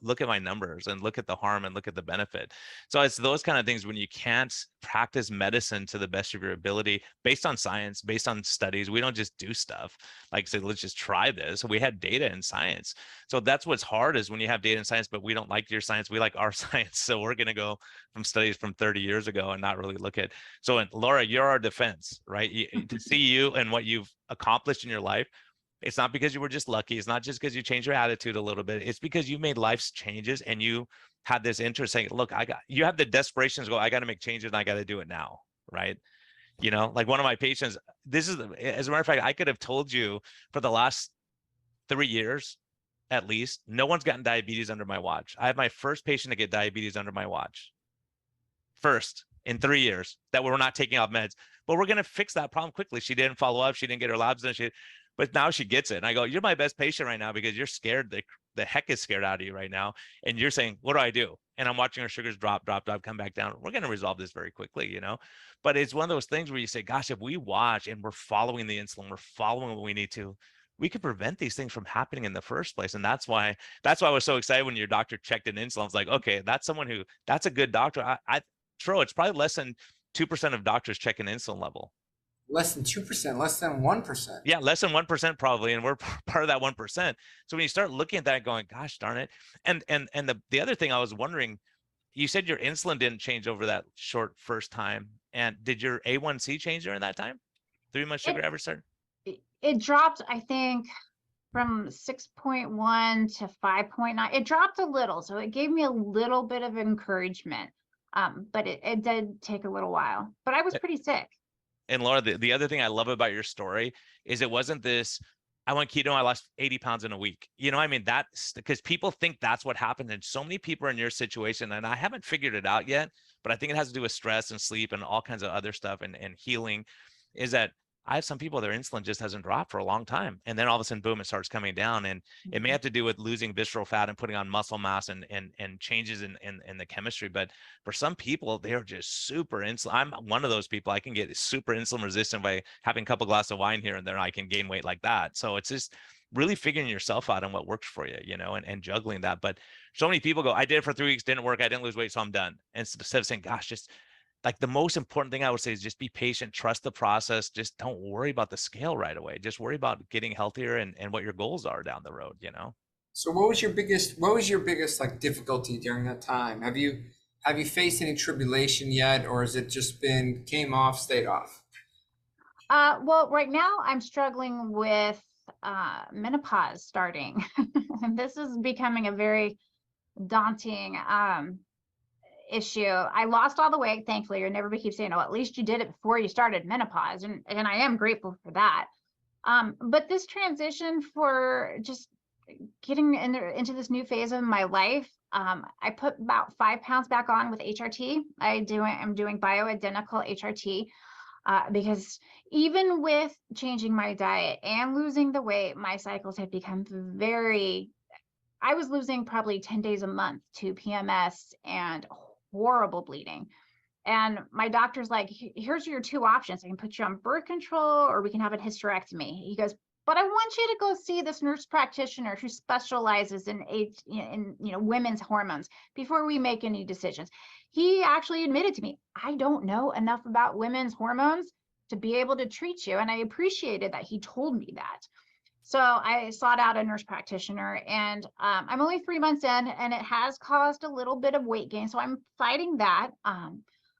Look at my numbers, and look at the harm, and look at the benefit. So it's those kind of things when you can't practice medicine to the best of your ability, based on science, based on studies. We don't just do stuff like say, let's just try this. We had data and science. So that's what's hard, is when you have data and science, but we don't like your science. We like our science. So we're going to go from studies from 30 years ago and not really look at. So Laura, you're our defense, right? To see you and what you've accomplished in your life. It's not because you were just lucky. It's not just because you changed your attitude a little bit. It's because you made life's changes, and you had this interest saying, look, you have the desperation to go, I got to make changes, and I got to do it now. Right. Like one of my patients, as a matter of fact, I could have told you for the last 3 years, at least. No one's gotten diabetes under my watch. I have my first patient to get diabetes under my watch. First in 3 years that we're not taking off meds, but we're going to fix that problem quickly. She didn't follow up. She didn't get her labs done. But now she gets it. And I go, you're my best patient right now because you're scared. The heck is scared out of you right now. And you're saying, what do I do? And I'm watching her sugars drop, come back down. We're going to resolve this very quickly, you know? But it's one of those things where you say, gosh, if we watch and we're following the insulin, we're following what we need to, we could prevent these things from happening in the first place. And that's why I was so excited when your doctor checked in insulin. I was like, okay, that's a good doctor. Tro, it's probably less than 2% of doctors check an insulin level. Less than 2%, less than 1%. Yeah, less than 1% probably, and we're part of that 1%. So when you start looking at that, going, "Gosh darn it!" And the other thing I was wondering, you said your insulin didn't change over that short first time, and did your A1C change during that time? 3 months sugar average started. It dropped, I think, from 6.1 to 5.9. It dropped a little, so it gave me a little bit of encouragement. But it did take a little while. But I was pretty sick. And Laura, the other thing I love about your story is it wasn't this, I went keto, I lost 80 pounds in a week. You know, I mean, that's because people think that's what happened. And so many people are in your situation, and I haven't figured it out yet, but I think it has to do with stress and sleep and all kinds of other stuff and healing, is that I have some people, their insulin just hasn't dropped for a long time. And then all of a sudden, boom, it starts coming down. And it may have to do with losing visceral fat and putting on muscle mass and changes in the chemistry. But for some people, they're just super insulin. I'm one of those people. I can get super insulin resistant by having a couple glasses of wine here and there. I can gain weight like that. So it's just really figuring yourself out and what works for you, you know, and juggling that. But so many people go, I did it for 3 weeks, didn't work. I didn't lose weight, so I'm done. And instead of saying, gosh, just like the most important thing I would say is just be patient, trust the process. Just don't worry about the scale right away. Just worry about getting healthier and what your goals are down the road, you know? So what was your biggest like difficulty during that time? Have you faced any tribulation yet, or has it just been came off, stayed off? Well, right now I'm struggling with menopause starting. And this is becoming a very daunting issue. I lost all the weight, thankfully, and everybody keeps saying, oh, at least you did it before you started menopause. And I am grateful for that. But this transition for just getting into this new phase of my life, I put about 5 pounds back on with HRT. I'm doing bioidentical HRT because even with changing my diet and losing the weight, my cycles have become I was losing probably 10 days a month to PMS and horrible bleeding. And my doctor's like, here's your 2 options. I can put you on birth control or we can have a hysterectomy. He goes, but I want you to go see this nurse practitioner who specializes in women's hormones before we make any decisions. He actually admitted to me, I don't know enough about women's hormones to be able to treat you. And I appreciated that he told me that. So I sought out a nurse practitioner, and I'm only 3 months in, and it has caused a little bit of weight gain. So I'm fighting that.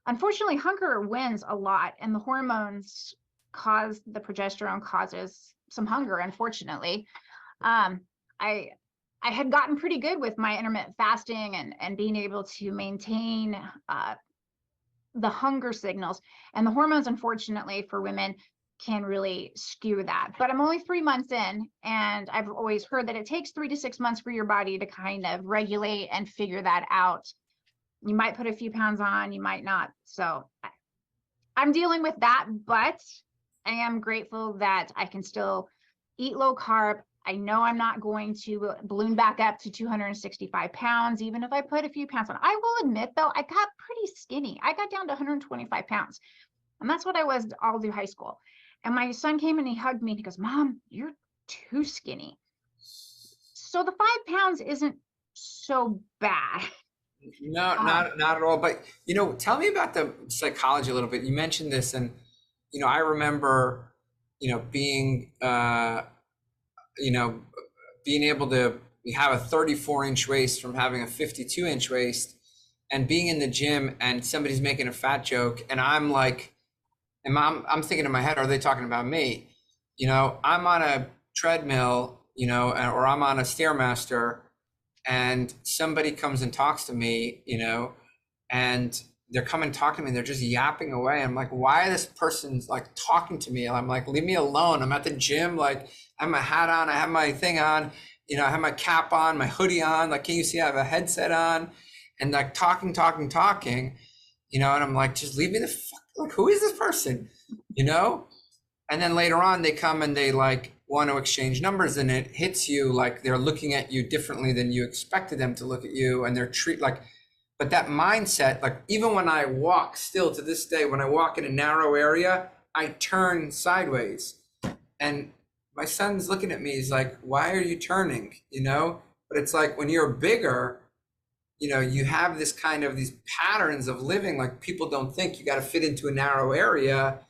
Unfortunately, hunger wins a lot, and the hormones the progesterone causes some hunger, unfortunately. I had gotten pretty good with my intermittent fasting and being able to maintain the hunger signals, and the hormones, unfortunately, for women can really skew that. But I'm only 3 months in, and I've always heard that it takes 3 to 6 months for your body to kind of regulate and figure that out. You might put a few pounds on, you might not. So I'm dealing with that, but I am grateful that I can still eat low carb. I know I'm not going to balloon back up to 265 pounds, even if I put a few pounds on. I will admit, though, I got pretty skinny. I got down to 125 pounds, and that's what I was all through high school. And my son came and he hugged me and he goes, Mom, you're too skinny. So the 5 pounds isn't so bad. No, not at all. But, tell me about the psychology a little bit. You mentioned this, and, I remember, being able to have a 34-inch waist from having a 52-inch waist, and being in the gym and somebody's making a fat joke, and I'm like, I'm thinking in my head, are they talking about me? I'm on a treadmill, or I'm on a Stairmaster, and somebody comes and talks to me, and they're coming talking to me, they're just yapping away. I'm like, why this person's like talking to me? And I'm like, leave me alone. I'm at the gym, like I have my hat on, I have my thing on, you know, I have my cap on, my hoodie on, like, can you see I have a headset on, and like talking, you know, and I'm like, just leave me the fuck, like, who is this person, you know? And then later on they come and they like want to exchange numbers, and it hits you like they're looking at you differently than you expected them to look at you, and they're like, but that mindset, like even when I walk still to this day, when I walk in a narrow area, I turn sideways. And my son's looking at me, he's like, why are you turning? You know, but it's like when you're bigger, you know, you have this kind of these patterns of living, like people don't think you got to fit into a narrow area.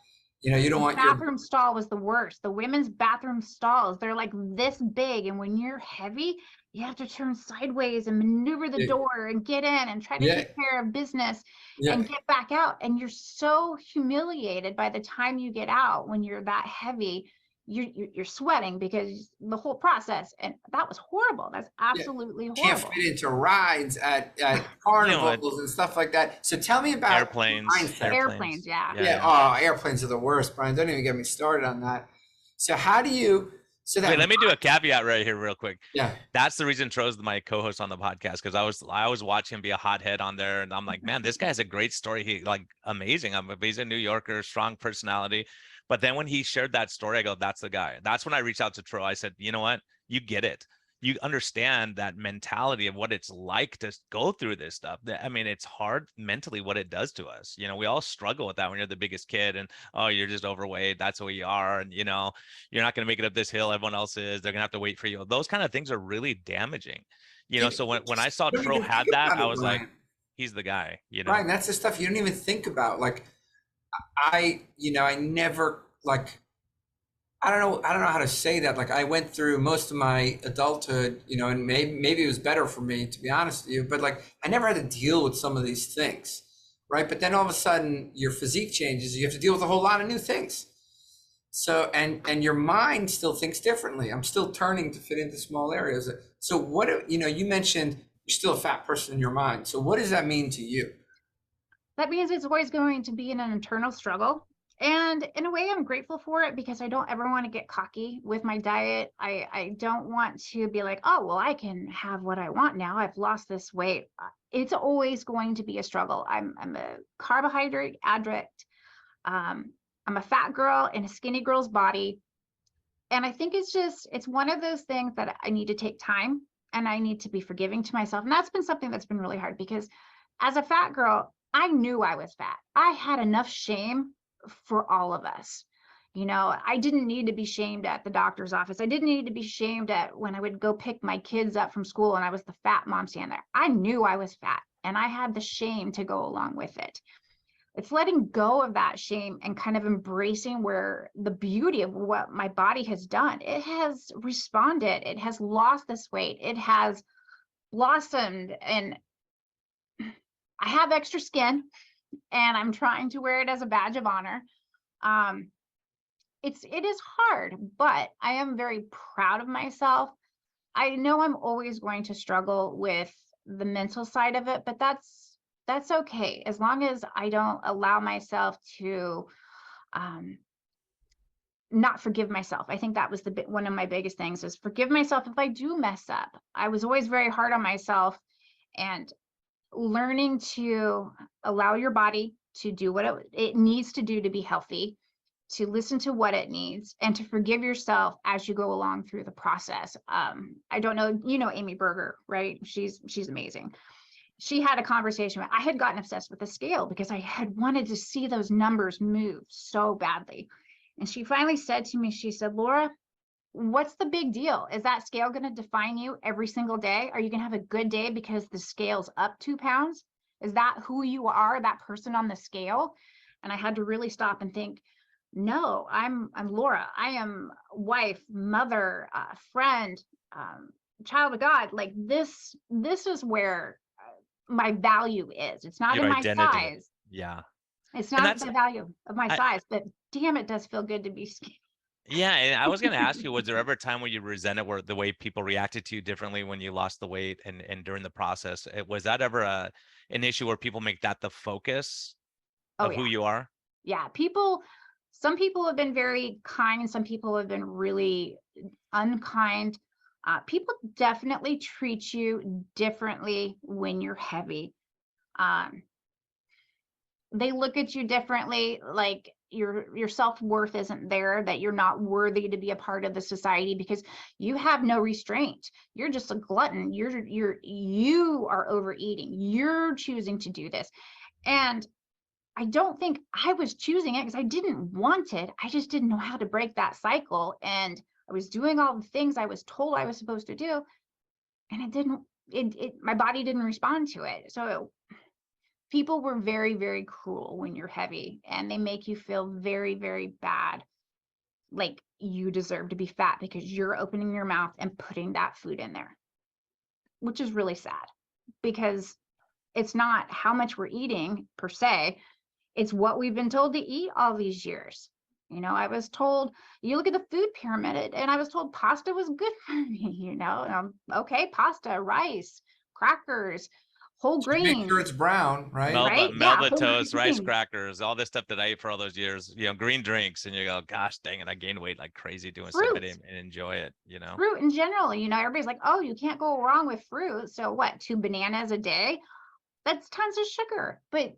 You know, you don't The want your bathroom stall was the worst. The women's bathroom stalls, they're like this big. And when you're heavy, you have to turn sideways and maneuver the Yeah. door and get in and try to Yeah. take care of business yeah, and get back out. And you're so humiliated by the time you get out when you're that heavy. You're sweating because the whole process, and that was horrible. That's absolutely can't horrible. fit into rides at carnivals and stuff like that. So tell me about Airplanes. mindset. Airplanes, yeah. Yeah. Oh, airplanes are the worst, Brian. Don't even get me started on that. So how do you? So that Wait, let me do a caveat right here real quick. yeah. That's the reason Tro's my co-host on the podcast, because I always watch him be a hothead on there, and I'm like, man, this guy has a great story. He like amazing. He's a New Yorker, strong personality. But then when he shared that story, I go, that's the guy. That's when I reached out to Tro. I said, you know what? You get it. You understand that mentality of what it's like to go through this stuff. I mean, it's hard mentally what it does to us. You know, we all struggle with that when you're the biggest kid and, oh, you're just overweight. That's who you are. And, you know, you're not going to make it up this hill. Everyone else is. They're going to have to wait for you. Those kind of things are really damaging. You know, so when I saw Don't Tro even had think that, about I it, was Brian. like, he's the guy, you know. Brian, that's the stuff you don't even think about. Like I never like, I don't know how to say that. Like I went through most of my adulthood, you know, and maybe it was better for me, to be honest with you, but like I never had to deal with some of these things, right? But then all of a sudden your physique changes, you have to deal with a whole lot of new things. So and your mind still thinks differently. I'm still turning to fit into small areas. So what, you know, you mentioned you're still a fat person in your mind. So what does that mean to you? That means it's always going to be an internal struggle. And in a way, I'm grateful for it because I don't ever want to get cocky with my diet. I don't want to be like, oh, well, I can have what I want now. I've lost this weight. It's always going to be a struggle. I'm a carbohydrate addict. I'm a fat girl in a skinny girl's body. And I think it's one of those things that I need to take time and I need to be forgiving to myself. And that's been something that's been really hard because as a fat girl, I knew I was fat. I had enough shame for all of us. You know, I didn't need to be shamed at the doctor's office. I didn't need to be shamed at when I would go pick my kids up from school and I was the fat mom standing there. I knew I was fat and I had the shame to go along with it. It's letting go of that shame and kind of embracing where the beauty of what my body has done. It has responded. It has lost this weight. It has blossomed, and I have extra skin and I'm trying to wear it as a badge of honor. It is hard, but I am very proud of myself. I know I'm always going to struggle with the mental side of it, but that's okay as long as I don't allow myself to not forgive myself. I think that was one of my biggest things is forgive myself if I do mess up. I was always very hard on myself, and learning to allow your body to do what it needs to do to be healthy, to listen to what it needs, and to forgive yourself as you go along through the process. I don't know, you know, Amy Berger, right? She's amazing. She had a conversation I had gotten obsessed with the scale because I had wanted to see those numbers move so badly. And she finally said to me, she said, Laura, what's the big deal? Is that scale going to define you every single day? Are you going to have a good day because the scale's up 2 pounds? Is that who you are, that person on the scale? And I had to really stop and think, no, I'm Laura. I am wife, mother, friend, child of God. Like this is where my value is. It's not Your in my identity. size. Yeah. It's And not the value of my I- size, but damn, it does feel good to be skinny. Yeah, and I was going to ask you, was there ever a time where you resented where the way people reacted to you differently when you lost the weight and during the process? Was that ever an issue where people make that the focus of who you are? Yeah, some people have been very kind and some people have been really unkind. People definitely treat you differently when you're heavy. They look at you differently, like your self-worth isn't there, that you're not worthy to be a part of the society because you have no restraint. You're just a glutton. You are overeating. You're choosing to do this. And I don't think I was choosing it because I didn't want it. I just didn't know how to break that cycle. And I was doing all the things I was told I was supposed to do, and my body didn't respond to it. So people were very, very cruel when you're heavy, and they make you feel very, very bad. Like you deserve to be fat because you're opening your mouth and putting that food in there, which is really sad because it's not how much we're eating per se. It's what we've been told to eat all these years. I was told, you look at the food pyramid, and I was told pasta was good for me, okay, pasta, rice, crackers, whole Just make sure grains, it's brown, right? Right? Yeah, Melba whole toast, rice grains. crackers, all this stuff that I ate for all those years, green drinks, and you go, gosh, dang it, I gained weight like crazy doing stuff I Fruit. didn't enjoy it, Fruit in general, everybody's like, oh, you can't go wrong with fruit. So what, 2 bananas a day? That's tons of sugar. But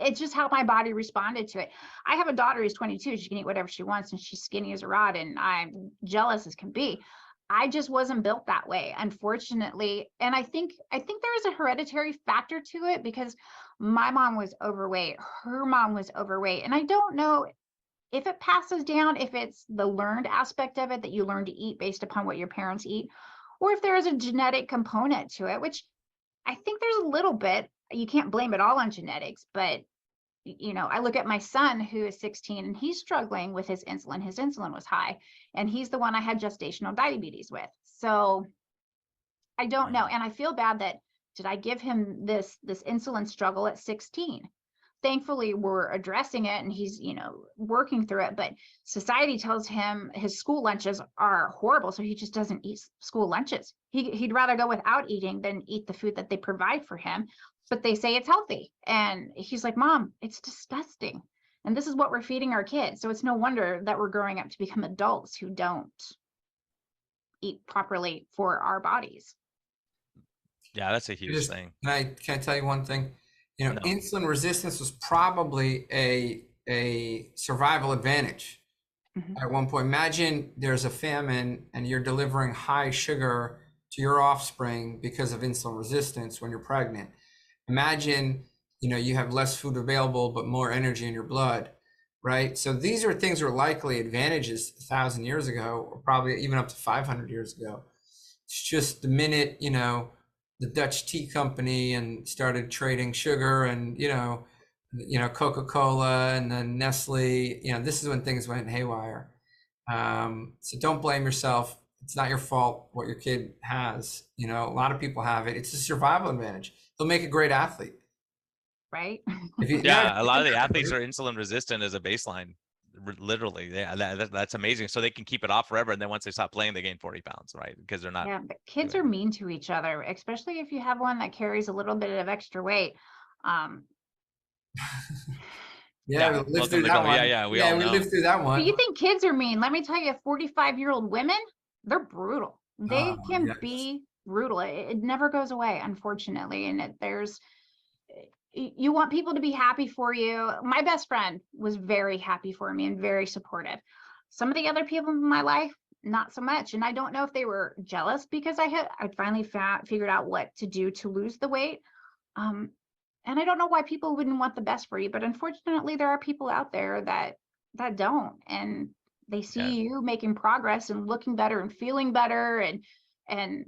it's just how my body responded to it. I have a daughter who's 22. She can eat whatever she wants, and she's skinny as a rod, and I'm jealous as can be. I just wasn't built that way, unfortunately. And I think there is a hereditary factor to it because my mom was overweight. Her mom was overweight. And I don't know if it passes down, if it's the learned aspect of it, that you learn to eat based upon what your parents eat, or if there is a genetic component to it, which I think there's a little bit. You can't blame it all on genetics, but I look at my son who is 16, and he's struggling with his insulin. His insulin was high, and he's the one I had gestational diabetes with. So I don't know. And I feel bad that, did I give him this insulin struggle at 16? Thankfully, we're addressing it, and he's, working through it. But society tells him his school lunches are horrible, so he just doesn't eat school lunches. He'd rather go without eating than eat the food that they provide for him. But they say it's healthy. And he's like, Mom, it's disgusting. And this is what we're feeding our kids. So it's no wonder that we're growing up to become adults who don't eat properly for our bodies. Yeah, that's a huge thing. Can I tell you one thing? No. Insulin resistance was probably a survival advantage at one point. Imagine there's a famine and you're delivering high sugar to your offspring because of insulin resistance when you're pregnant. Imagine, you have less food available, but more energy in your blood, right? So these are things that are likely advantages 1,000 years ago, or probably even up to 500 years ago. It's just the minute, the Dutch tea company and started trading sugar and, Coca-Cola and then Nestle, this is when things went haywire. So don't blame yourself. It's not your fault what your kid has. A lot of people have it. It's a survival advantage. They'll make a great athlete. Right? Yeah, a lot of the athletes are insulin resistant as a baseline. Literally, that's amazing. So they can keep it off forever, and then once they stop playing, they gain 40 pounds, right? Because they're not. Yeah, but kids are mean to each other, especially if you have one that carries a little bit of extra weight. We lived through that one. We all know. lived through that one. But you think kids are mean? Let me tell you, 45-year-old women, they're brutal. They can be brutal. It never goes away, unfortunately. And you want people to be happy for you. My best friend was very happy for me and very supportive. Some of the other people in my life, not so much. And I don't know if they were jealous because I'd finally figured out what to do to lose the weight. And I don't know why people wouldn't want the best for you, but unfortunately there are people out there that don't, and they see you making progress and looking better and feeling better, and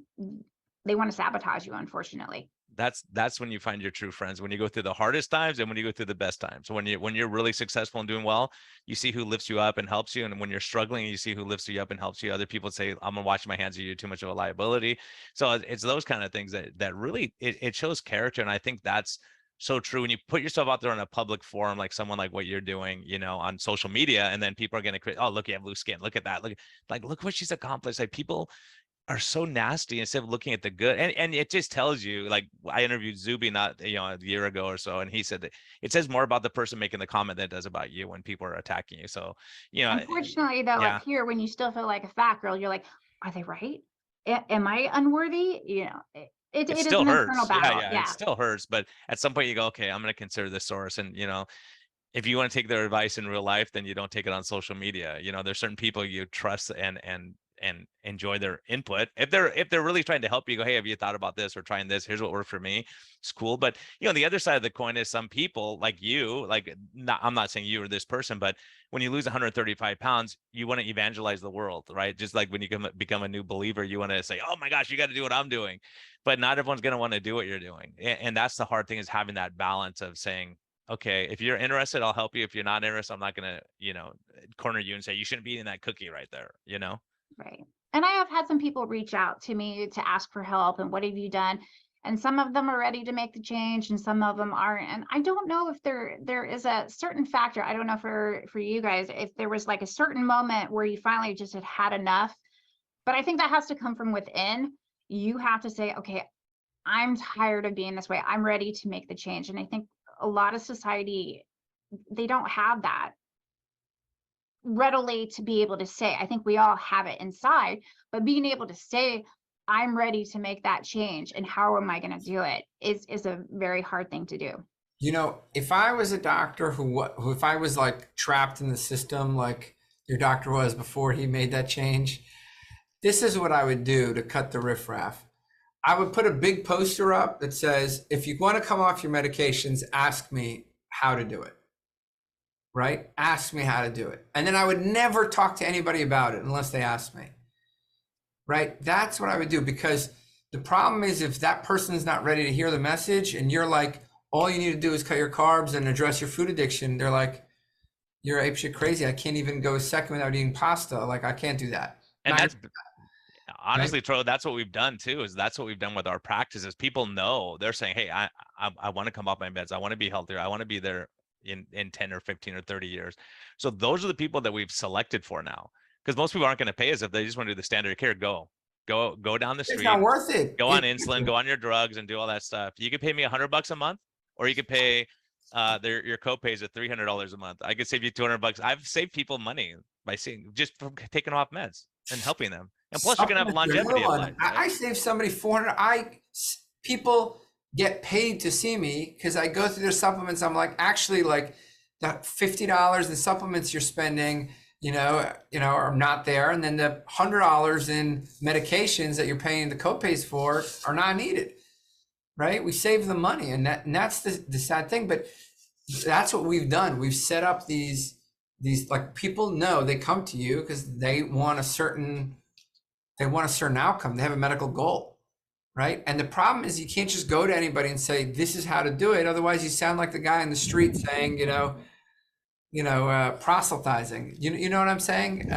they want to sabotage you, unfortunately. That's when you find your true friends, when you go through the hardest times and when you go through the best times. When you're really successful and doing well, you see who lifts you up and helps you. And when you're struggling, you see who lifts you up and helps you. Other people say, I'm gonna wash my hands of you, too much of a liability. So it's those kind of things that really, it shows character. And I think that's so true. When you put yourself out there on a public forum, like someone like what you're doing, on social media, and then people are going to, oh, look, you have loose skin. Look at that. Look what she's accomplished. Like, people are so nasty instead of looking at the good. And it just tells you, like, I interviewed Zuby a year ago or so, and he said that it says more about the person making the comment than it does about you when people are attacking you. So, unfortunately though, up here, when you still feel like a fat girl, you're like, are they right? Am I unworthy? It It is still an internal hurts. Yeah, battle. yeah, it Yeah. still hurts. But at some point you go, okay, I'm going to consider this source. And, if you want to take their advice in real life, then you don't take it on social media. There's certain people you trust and enjoy their input. If they're really trying to help you, go, hey, have you thought about this or trying this? Here's what worked for me. It's cool. But the other side of the coin is some people like you, I'm not saying you or this person, but when you lose 135 pounds, you want to evangelize the world, right? Just like when you become a new believer, you want to say, oh my gosh, you got to do what I'm doing. But not everyone's going to want to do what you're doing. And that's the hard thing, is having that balance of saying, okay, if you're interested, I'll help you. If you're not interested, I'm not going to, corner you and say, you shouldn't be eating that cookie right there. Right. And I have had some people reach out to me to ask for help and what have you done? And some of them are ready to make the change and some of them aren't. And I don't know if there is a certain factor. I don't know for you guys, if there was like a certain moment where you finally just had enough. But I think that has to come from within. You have to say, okay, I'm tired of being this way. I'm ready to make the change. And I think a lot of society, they don't have that readily to be able to say. I think we all have it inside, but being able to say, I'm ready to make that change and how am I going to do it is a very hard thing to do. If I was a doctor who if I was like trapped in the system, like your doctor was before he made that change, this is what I would do to cut the riffraff. I would put a big poster up that says, if you want to come off your medications, ask me how to do it. Right? Ask me how to do it. And then I would never talk to anybody about it unless they asked me. Right? That's what I would do, because the problem is if that person is not ready to hear the message and you're like, all you need to do is cut your carbs and address your food addiction, they're like, you're apeshit crazy. I can't even go a second without eating pasta. Like, I can't do that. And that's honestly, right? Tro, that's what we've done too, is that's what we've done with our practices. People know, they're saying, hey, I want to come off my meds. I want to be healthier. I want to be there in 10 or 15 or 30 years. So those are the people that we've selected for now, because most people aren't going to pay us if they just want to do the standard of care. Go down the street. It's not worth it. Go on insulin, go on your drugs and do all that stuff. You could pay me $100 a month, or you could pay your copays at $300 a month. I could save you $200. I've saved people money by just from taking off meds and helping them. And plus you're going to have longevity of life. Right? I saved somebody $400. People get paid to see me because I go through their supplements. I'm like, actually, like that $50 in supplements you're spending, are not there. And then the $100 in medications that you're paying the copays for are not needed. Right? We save the money, and that's the sad thing. But that's what we've done. We've set up these like, people know, they come to you because they want a certain outcome. They have a medical goal. Right. And the problem is you can't just go to anybody and say, this is how to do it. Otherwise you sound like the guy in the street saying, proselytizing, you know what I'm saying?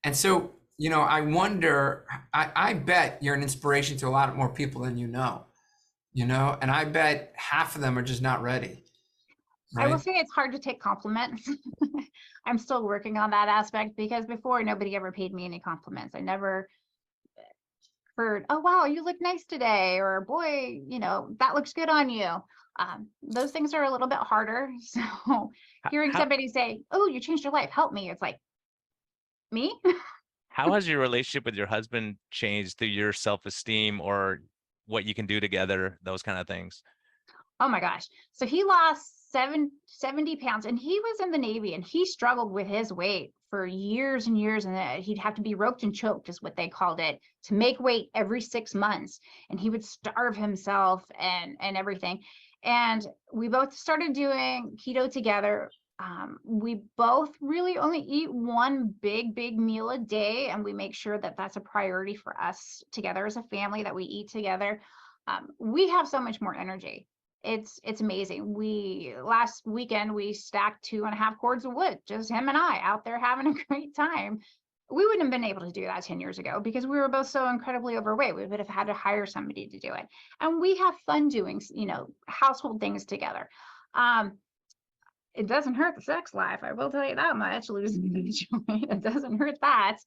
And so, I wonder, I bet you're an inspiration to a lot more people than and I bet half of them are just not ready. Right? I will say it's hard to take compliments. I'm still working on that aspect, because before nobody ever paid me any compliments. I never heard, oh wow, you look nice today, or boy, that looks good on you. Those things are a little bit harder. So hearing somebody say, oh, you changed your life, help me, it's like, me? How has your relationship with your husband changed through your self-esteem or what you can do together, those kind of things? Oh my gosh. So he lost 70 pounds, and he was in the Navy, and he struggled with his weight for years and years. And he'd have to be roped and choked, is what they called it, to make weight every 6 months. And he would starve himself and everything. And we both started doing keto together. We both really only eat one big meal a day, and we make sure that that's a priority for us together as a family, that we eat together. We have so much more energy. It's amazing. Last weekend we stacked 2.5 cords of wood, just him and I out there having a great time. We wouldn't have been able to do that 10 years ago because we were both so incredibly overweight. We would have had to hire somebody to do it. And we have fun doing, household things together. It doesn't hurt the sex life, I will tell you that much. Losing the joint, it doesn't hurt that.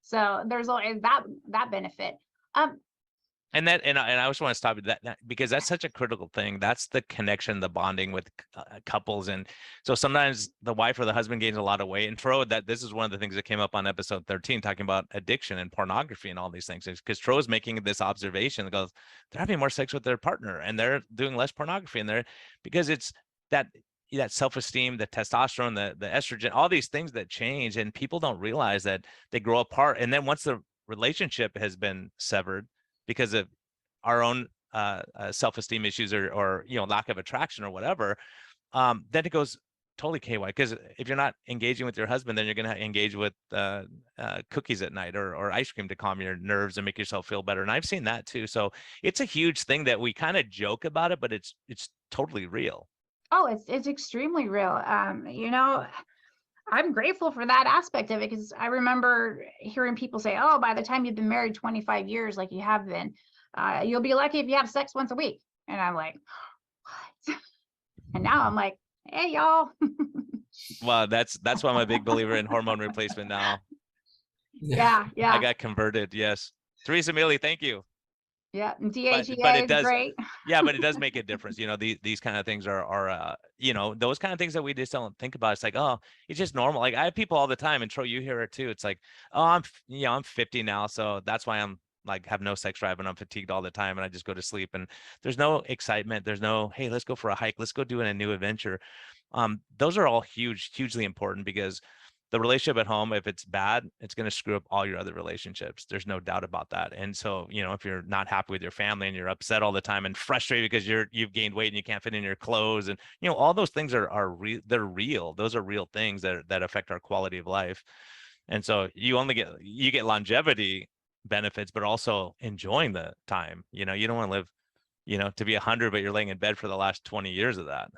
So there's always that benefit. And I just want to stop at that because that's such a critical thing. That's the connection, the bonding with couples. And so sometimes the wife or the husband gains a lot of weight. And Tro, that this is one of the things that came up on episode 13, talking about addiction and pornography and all these things. Because Tro is making this observation that goes, they're having more sex with their partner and they're doing less pornography, and they're, because it's that self-esteem, the testosterone, the estrogen, all these things that change, and people don't realize that they grow apart. And then once the relationship has been severed because of our own self-esteem issues or lack of attraction or whatever, then it goes totally KY. Because if you're not engaging with your husband, then you're going to engage with cookies at night or ice cream to calm your nerves and make yourself feel better. And I've seen that too. So it's a huge thing that we kind of joke about it, but it's totally real. Oh, it's extremely real. I'm grateful for that aspect of it, because I remember hearing people say, oh, by the time you've been married 25 years, like you have been, you'll be lucky if you have sex once a week. And I'm like, what? And now I'm like, hey, y'all. Well, that's why I'm a big believer in hormone replacement now. Yeah. I got converted. Yes. Teresa Mealy, thank you. Yeah, But DHEA it is does, great. yeah, but it does make a difference. These kind of things are those kind of things that we just don't think about. It's like, oh, it's just normal. Like I have people all the time, and Tro, you hear it too. It's like, oh, I'm 50 now, so that's why I'm like have no sex drive and I'm fatigued all the time and I just go to sleep, and there's no excitement. There's no, hey, let's go for a hike. Let's go do a new adventure. Those are all hugely important, because the relationship at home, if it's bad, it's going to screw up all your other relationships. There's no doubt about that. And so, if you're not happy with your family and you're upset all the time and frustrated because you've gained weight and you can't fit in your clothes, and all those things are they're real. Those are real things that affect our quality of life. And so you get longevity benefits, but also enjoying the time. You don't want to live, to be 100, but you're laying in bed for the last 20 years of that.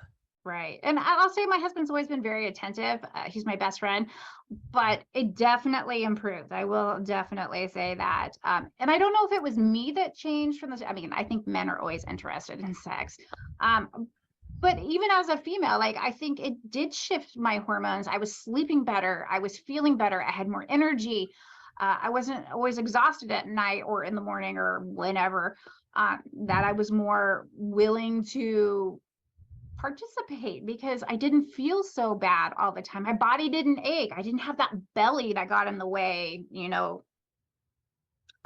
Right. And I'll say my husband's always been very attentive. He's my best friend, but it definitely improved. I will definitely say that. And I don't know if it was me that changed from this. I mean, I think men are always interested in sex. But even as a female, like, I think it did shift my hormones. I was sleeping better. I was feeling better. I had more energy. I wasn't always exhausted at night or in the morning or whenever, that I was more willing to participate because I didn't feel so bad all the time. My body didn't ache. I didn't have that belly that got in the way,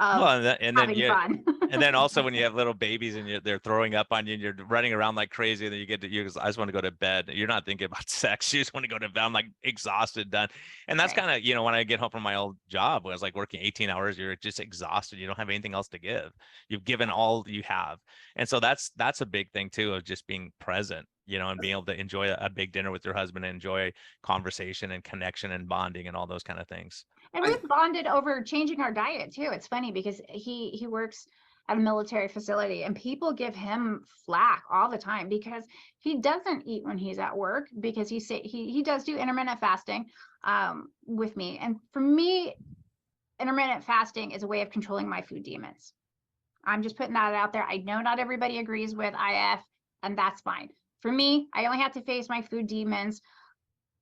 of having fun. And then also when you have little babies and they're throwing up on you and you're running around like crazy, and then I just want to go to bed. You're not thinking about sex. You just want to go to bed. I'm like exhausted, done. And that's Right. kind of, when I get home from my old job, where I was like working 18 hours, you're just exhausted. You don't have anything else to give. You've given all you have. And so that's a big thing too, of just being present, and being able to enjoy a big dinner with your husband and enjoy conversation and connection and bonding and all those kind of things. And we've bonded over changing our diet too. It's funny because he works at a military facility and people give him flack all the time because he doesn't eat when he's at work, because he does do intermittent fasting with me. And for me, intermittent fasting is a way of controlling my food demons. I'm just putting that out there. I know not everybody agrees with IF, and that's fine. For me, I only have to face my food demons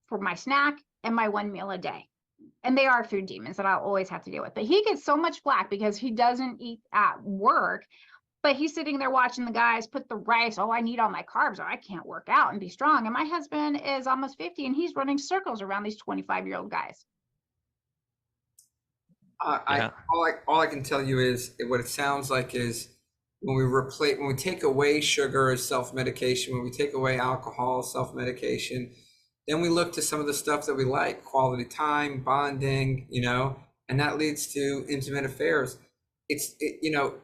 for my snack and my one meal a day. And they are food demons that I'll always have to deal with. But he gets so much flack because he doesn't eat at work, but he's sitting there watching the guys put the rice. Oh, I need all my carbs or I can't work out and be strong. And my husband is almost 50 and he's running circles around these 25-year-old guys. All I can tell you is what it sounds like is when we take away sugar as self-medication, when we take away alcohol, self-medication, then we look to some of the stuff that we like, quality time, bonding, and that leads to intimate affairs.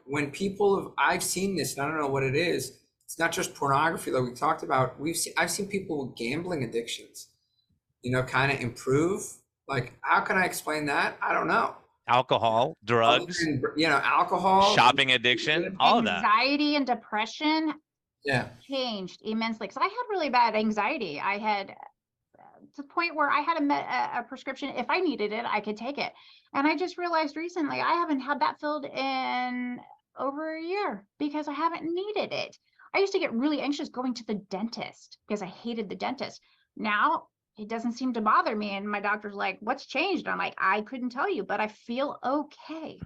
When I've seen this, and I don't know what it is. It's not just pornography like we talked about. I've seen people with gambling addictions, kind of improve. Like, how can I explain that? I don't know. Alcohol, drugs, alcohol, shopping addiction, all of that. Anxiety and depression Yeah. changed immensely. Because I had really bad anxiety. I had to the point where I had a prescription. If I needed it, I could take it. And I just realized recently I haven't had that filled in over a year because I haven't needed it. I used to get really anxious going to the dentist because I hated the dentist. Now it doesn't seem to bother me. And my doctor's like, what's changed? I'm like, I couldn't tell you, but I feel okay.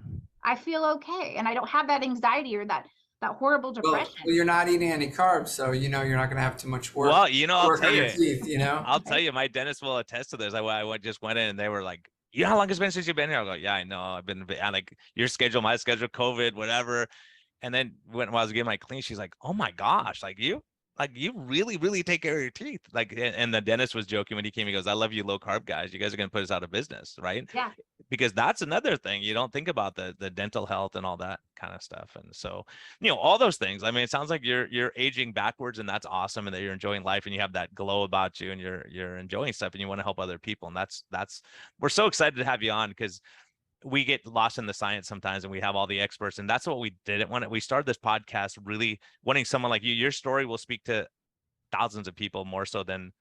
I feel okay. And I don't have that anxiety or that horrible Well, depression. you're not eating any carbs, so you're not going to have too much work. Well, I'll Work tell on your you, teeth, I'll tell you, my dentist will attest to this. I just went in and they were like, you know how long it's been since you've been here? I go, yeah, I know. I'm like, your schedule, my schedule, COVID, whatever. And then when I was getting my clean, she's like, oh my gosh, you really, really take care of your teeth. Like, and the dentist was joking when he came, he goes, I love you low carb guys. You guys are going to put us out of business. Right. Yeah. Because that's another thing. You don't think about the dental health and all that kind of stuff. And so, all those things. I mean, it sounds like you're aging backwards, and that's awesome. And that you're enjoying life and you have that glow about you and you're enjoying stuff and you want to help other people. And that's, we're so excited to have you on, because we get lost in the science sometimes and we have all the experts, and that's what we didn't want. We started this podcast really wanting someone like you. Your story will speak to thousands of people more so than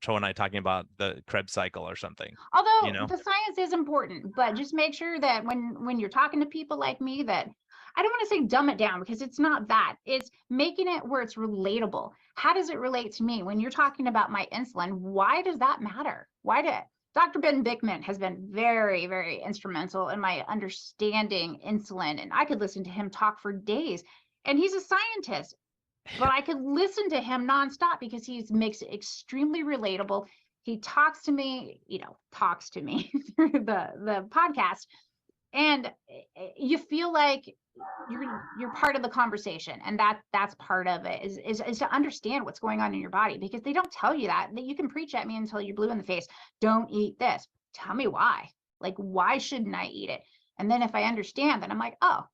Tro and I talking about the Krebs cycle or something. Although the science is important, but just make sure that when you're talking to people like me, that I don't want to say dumb it down, because it's not that. It's making it where it's relatable. How does it relate to me? When you're talking about my insulin, why does that matter? Dr. Ben Bickman has been very, very instrumental in my understanding insulin, and I could listen to him talk for days. And he's a scientist, but I could listen to him nonstop because he makes it extremely relatable. He talks to me through the podcast, and you feel like you're part of the conversation, and that's part of it is to understand what's going on in your body, because they don't tell you that you can preach at me until you're blue in the face. Don't eat this. Tell me why. Like, why shouldn't I eat it? And then if I understand, then I'm like, oh,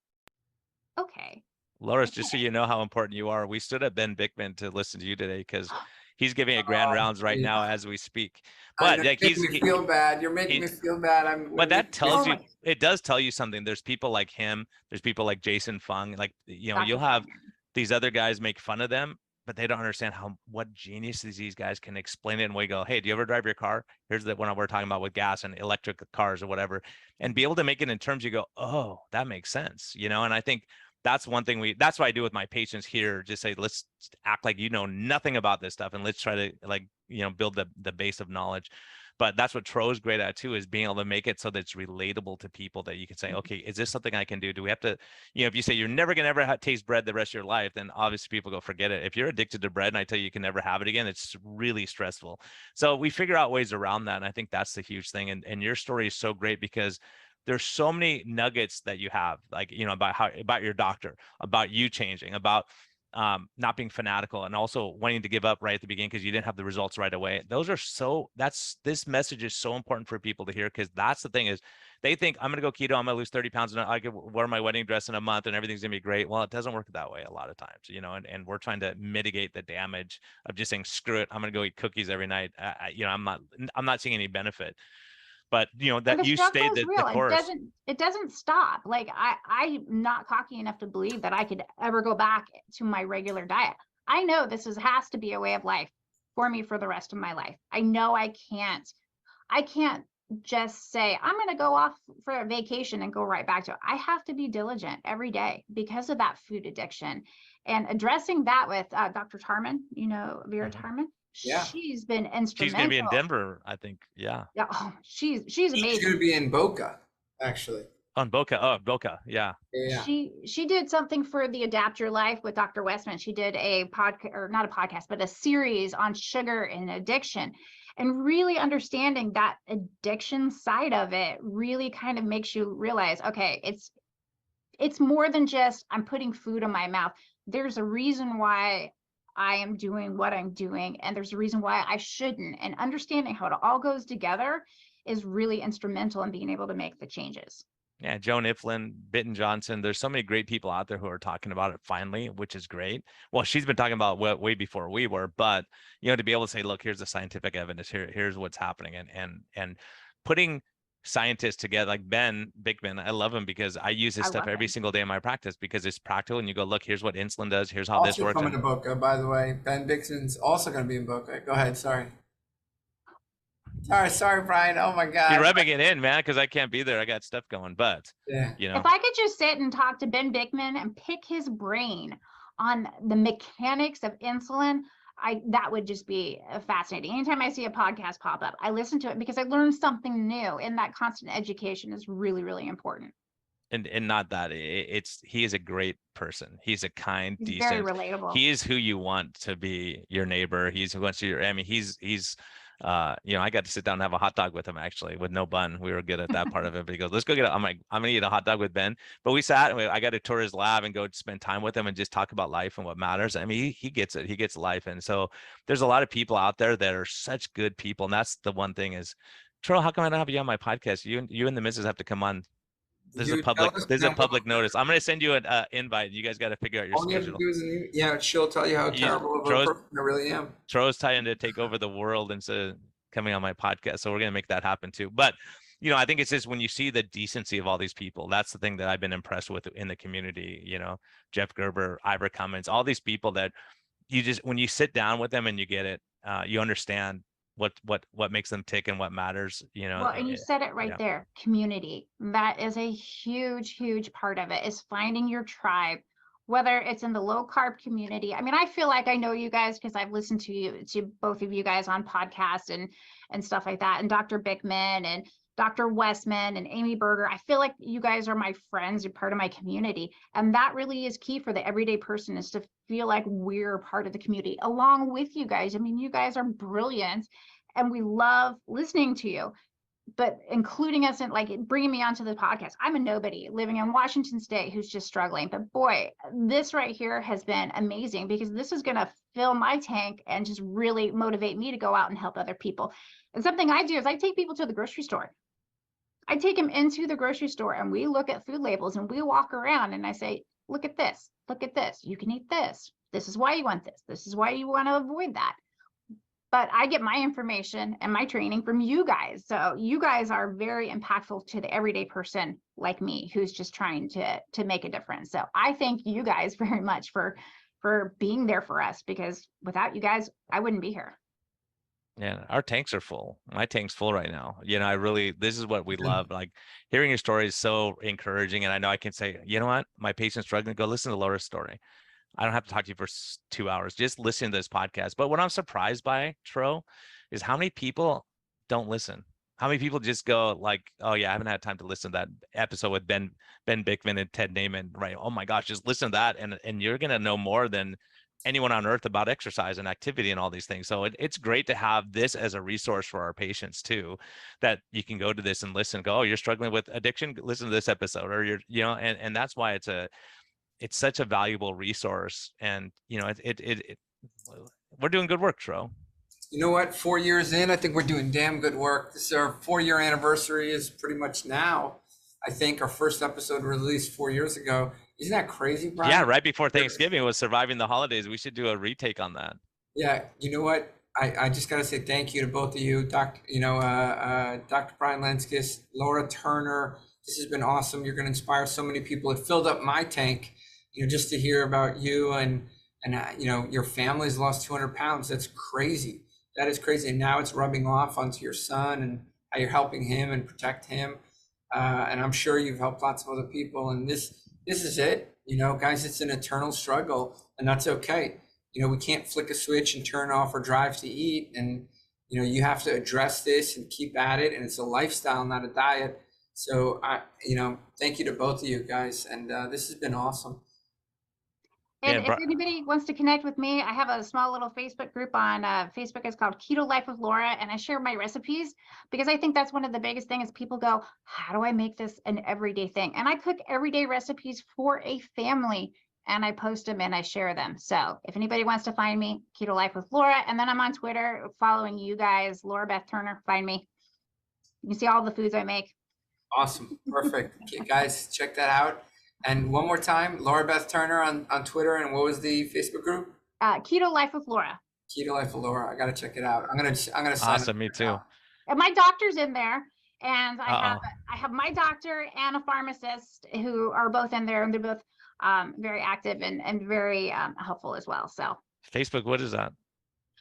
okay. Loris, just so you know how important you are, we stood at Ben Bickman to listen to you today because he's giving a grand rounds right now as we speak. But like, you're making me feel bad. You're making me feel bad. But that tells you, it does tell you something. There's people like him. There's people like Jason Fung. Like, you'll have these other guys make fun of them, but they don't understand what geniuses these guys can explain it. And we go, hey, do you ever drive your car? Here's the one we're talking about with gas and electric cars or whatever, and be able to make it in terms you go, oh, that makes sense. And I think that's one thing that's what I do with my patients here. Just say, let's act like you know nothing about this stuff, and let's try to build the base of knowledge. But that's what Tro's great at too, is being able to make it so that it's relatable to people, that you can say, okay, is this something I can do? Do we have to, if you say you're never going to ever taste bread the rest of your life, then obviously people go, forget it. If you're addicted to bread and I tell you can never have it again, it's really stressful. So we figure out ways around that. And I think that's the huge thing. And your story is so great because there's so many nuggets that you have, like, about your doctor, about you changing, about not being fanatical, and also wanting to give up right at the beginning because you didn't have the results right away. This message is so important for people to hear, because that's the thing, is they think I'm going to go keto, I'm going to lose 30 pounds and I can wear my wedding dress in a month and everything's going to be great. Well, it doesn't work that way a lot of times, and we're trying to mitigate the damage of just saying, screw it, I'm going to go eat cookies every night. I'm not seeing any benefit. But that you stayed the course. It doesn't stop. Like, I'm not cocky enough to believe that I could ever go back to my regular diet. I know this has to be a way of life for me for the rest of my life. I know I can't just say I'm going to go off for a vacation and go right back to it. I have to be diligent every day because of that food addiction, and addressing that with Dr. Tarman, Vera Tarman. Yeah. She's been instrumental. She's going to be in Denver, I think. Yeah. Yeah. Oh, she's amazing. She's going to be in Boca, actually. On Boca. Oh, Boca. Yeah. Yeah. She did something for the Adapt Your Life with Dr. Westman. She did a podcast, or not a podcast, but a series on sugar and addiction, and really understanding that addiction side of it really kind of makes you realize, okay, it's more than just I'm putting food in my mouth. There's a reason why I am doing what I'm doing, and there's a reason why I shouldn't. And understanding how it all goes together is really instrumental in being able to make the changes. Yeah, Joan Iflin, Bitten Johnson. There's so many great people out there who are talking about it finally, which is great. Well, she's been talking about it way before we were, but to be able to say, look, here's the scientific evidence. Here's what's happening, and putting scientists together, like Ben Bickman. I love him because I use his stuff every single day in my practice because it's practical, and you go, look, here's what insulin does. Here's how this works. Also coming to Boca, by the way. Ben Bickman's also going to be in Boca. Go ahead. Sorry, Brian. Oh my God. You're rubbing it in, man, because I can't be there. I got stuff going, but yeah. If I could just sit and talk to Ben Bickman and pick his brain on the mechanics of insulin, that would just be fascinating. Anytime I see a podcast pop up, I listen to it because I learn something new, and that constant education is really, really important. and not that he is a great person. He's a kind, He's very decent, relatable. he is who you want to be your neighbor. He's who wants you. I mean, he's you know, I got to sit down and have a hot dog with him, actually, with no bun. We were good at that part of it. But he goes, let's go get it. I'm like, I'm gonna eat a hot dog with Ben. But we sat and I got to tour his lab and go spend time with him and just talk about life and what matters. I mean, he gets it. He gets life. And so there's a lot of people out there that are such good people. And that's the one thing is, Tro, how come I don't have you on my podcast? You and the missus have to come on. There's a public notice. I'm gonna send you an invite. You guys got to figure out your all you have to schedule. do is, yeah, she'll tell you how terrible of a person I really am. Tro's trying to take over the world instead of coming on my podcast. So we're gonna make that happen too. But you know, I think it's just when you see the decency of all these people, that's the thing that I've been impressed with in the community. You know, Jeff Gerber, Ivor Cummins, all these people that you just, when you sit down with them and you get it, you understand what makes them tick and what matters, you know. Well, and you said it right yeah. there, community. That is a huge part of it, is finding your tribe, whether it's in the low carb community. I mean, I feel like I know you guys because I've listened to both of you guys on podcasts and stuff like that, and Dr. Bickman and Dr. Westman and Amy Berger. I feel like you guys are my friends, you're part of my community. And that really is key for the everyday person, is to feel like we're part of the community along with you guys. I mean, you guys are brilliant and we love listening to you, but including us in, like, bringing me onto the podcast. I'm a nobody living in Washington State who's just struggling. But boy, this right here has been amazing, because this is going to fill my tank and just really motivate me to go out and help other people. And something I do is I take people to the grocery store. I take them into the grocery store and we look at food labels and we walk around and I say, look at this, you can eat this. This is why you want this. This is why you want to avoid that. But I get my information and my training from you guys. So you guys are very impactful to the everyday person like me, who's just trying to make a difference. So I thank you guys very much for being there for us, because without you guys, I wouldn't be here. Yeah, our tanks are full. My tank's full right now. You know, this is what we love. Like, hearing your story is so encouraging. And I know I can say, you know what, my patient's struggling, go listen to Laura's story. I don't have to talk to you for 2 hours. Just listen to this podcast. But what I'm surprised by, Tro, is how many people don't listen. How many people just go like, oh yeah, I haven't had time to listen to that episode with Ben Bickman and Ted Naiman, right? Oh my gosh, just listen to that. And you're going to know more than anyone on earth about exercise and activity and all these things. So it's great to have this as a resource for our patients too, that you can go to this and listen, go, oh, you're struggling with addiction, listen to this episode, or you're, you know, and that's why it's such a valuable resource. And, you know, we're doing good work, Tro. You know what? 4 years in, I think we're doing damn good work. This is our 4-year anniversary is pretty much now. I think our first episode released 4 years ago. Isn't that crazy, Brian? Yeah, right before Thanksgiving was surviving the holidays. We should do a retake on that. Yeah, you know what? I just got to say thank you to both of you, Dr. Brian Lenskis, Laura Turner. This has been awesome. You're going to inspire so many people. It filled up my tank, you know, just to hear about you and you know, your family's lost 200 pounds. That's crazy. That is crazy. And now it's rubbing off onto your son and how you're helping him and protect him. And I'm sure you've helped lots of other people. And this is it. You know, guys, it's an eternal struggle, and that's okay. You know, we can't flick a switch and turn off or drive to eat. And, you know, you have to address this and keep at it. And it's a lifestyle, not a diet. So, you know, thank you to both of you guys. And this has been awesome. And if anybody wants to connect with me, I have a small little Facebook group on Facebook. It's called Keto Life with Laura, and I share my recipes, because I think that's one of the biggest things. People go, how do I make this an everyday thing? And I cook everyday recipes for a family, and I post them and I share them. So if anybody wants to find me, Keto Life with Laura, and then I'm on Twitter following you guys, Laura Beth Turner, find me. You can see all the foods I make. Awesome. Perfect. Okay, guys, check that out. And one more time, Laura Beth Turner on Twitter. And what was the Facebook group? Keto Life with Laura. Keto Life with Laura. I got to check it out. I'm gonna sign awesome. Me too. And my doctor's in there, and I have my doctor and a pharmacist who are both in there, and they're both very active and very helpful as well. So Facebook, what is that?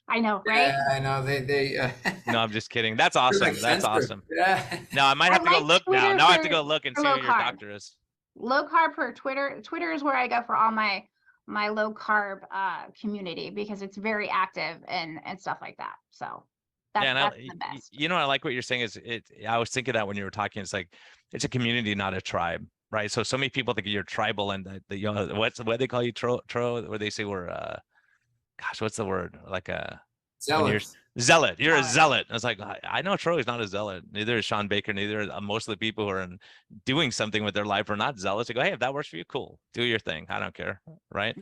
I know, right? Yeah, I know. They No, I'm just kidding. That's awesome. like That's awesome. Yeah. No, I might have to go look now. Now I have to go look and see who your doctor is. Low carb for Twitter. Twitter is where I go for all my low carb community, because it's very active and stuff like that. So that's the best. You know, I like what you're saying. I was thinking that when you were talking, it's like, it's a community, not a tribe. right? So many people think you're tribal, and what they call you, Tro, where they say we're, gosh, what's the word? Like when you're Zealots. zealot, you're a zealot. I was like, I know Troy's not a zealot. Neither is Sean Baker. Neither are most of the people who are doing something with their life are not zealous. They go, hey, if that works for you, cool, do your thing. I don't care, right?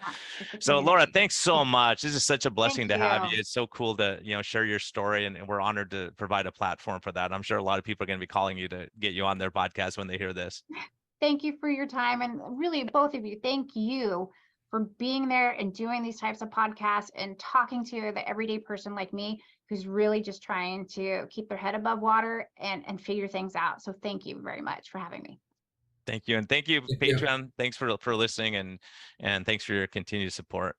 It's a So Laura, community. thanks so much. This is such a blessing Thank to have you. you. It's so cool to share your story, and we're honored to provide a platform for that. I'm sure a lot of people are going to be calling you to get you on their podcast when they hear this. Thank you for your time. And really, both of you, thank you for being there and doing these types of podcasts and talking to the everyday person like me who's really just trying to keep their head above water and figure things out. So thank you very much for having me. Thank you. And thank you, Thank you. Patreon. Thanks for listening, and thanks for your continued support.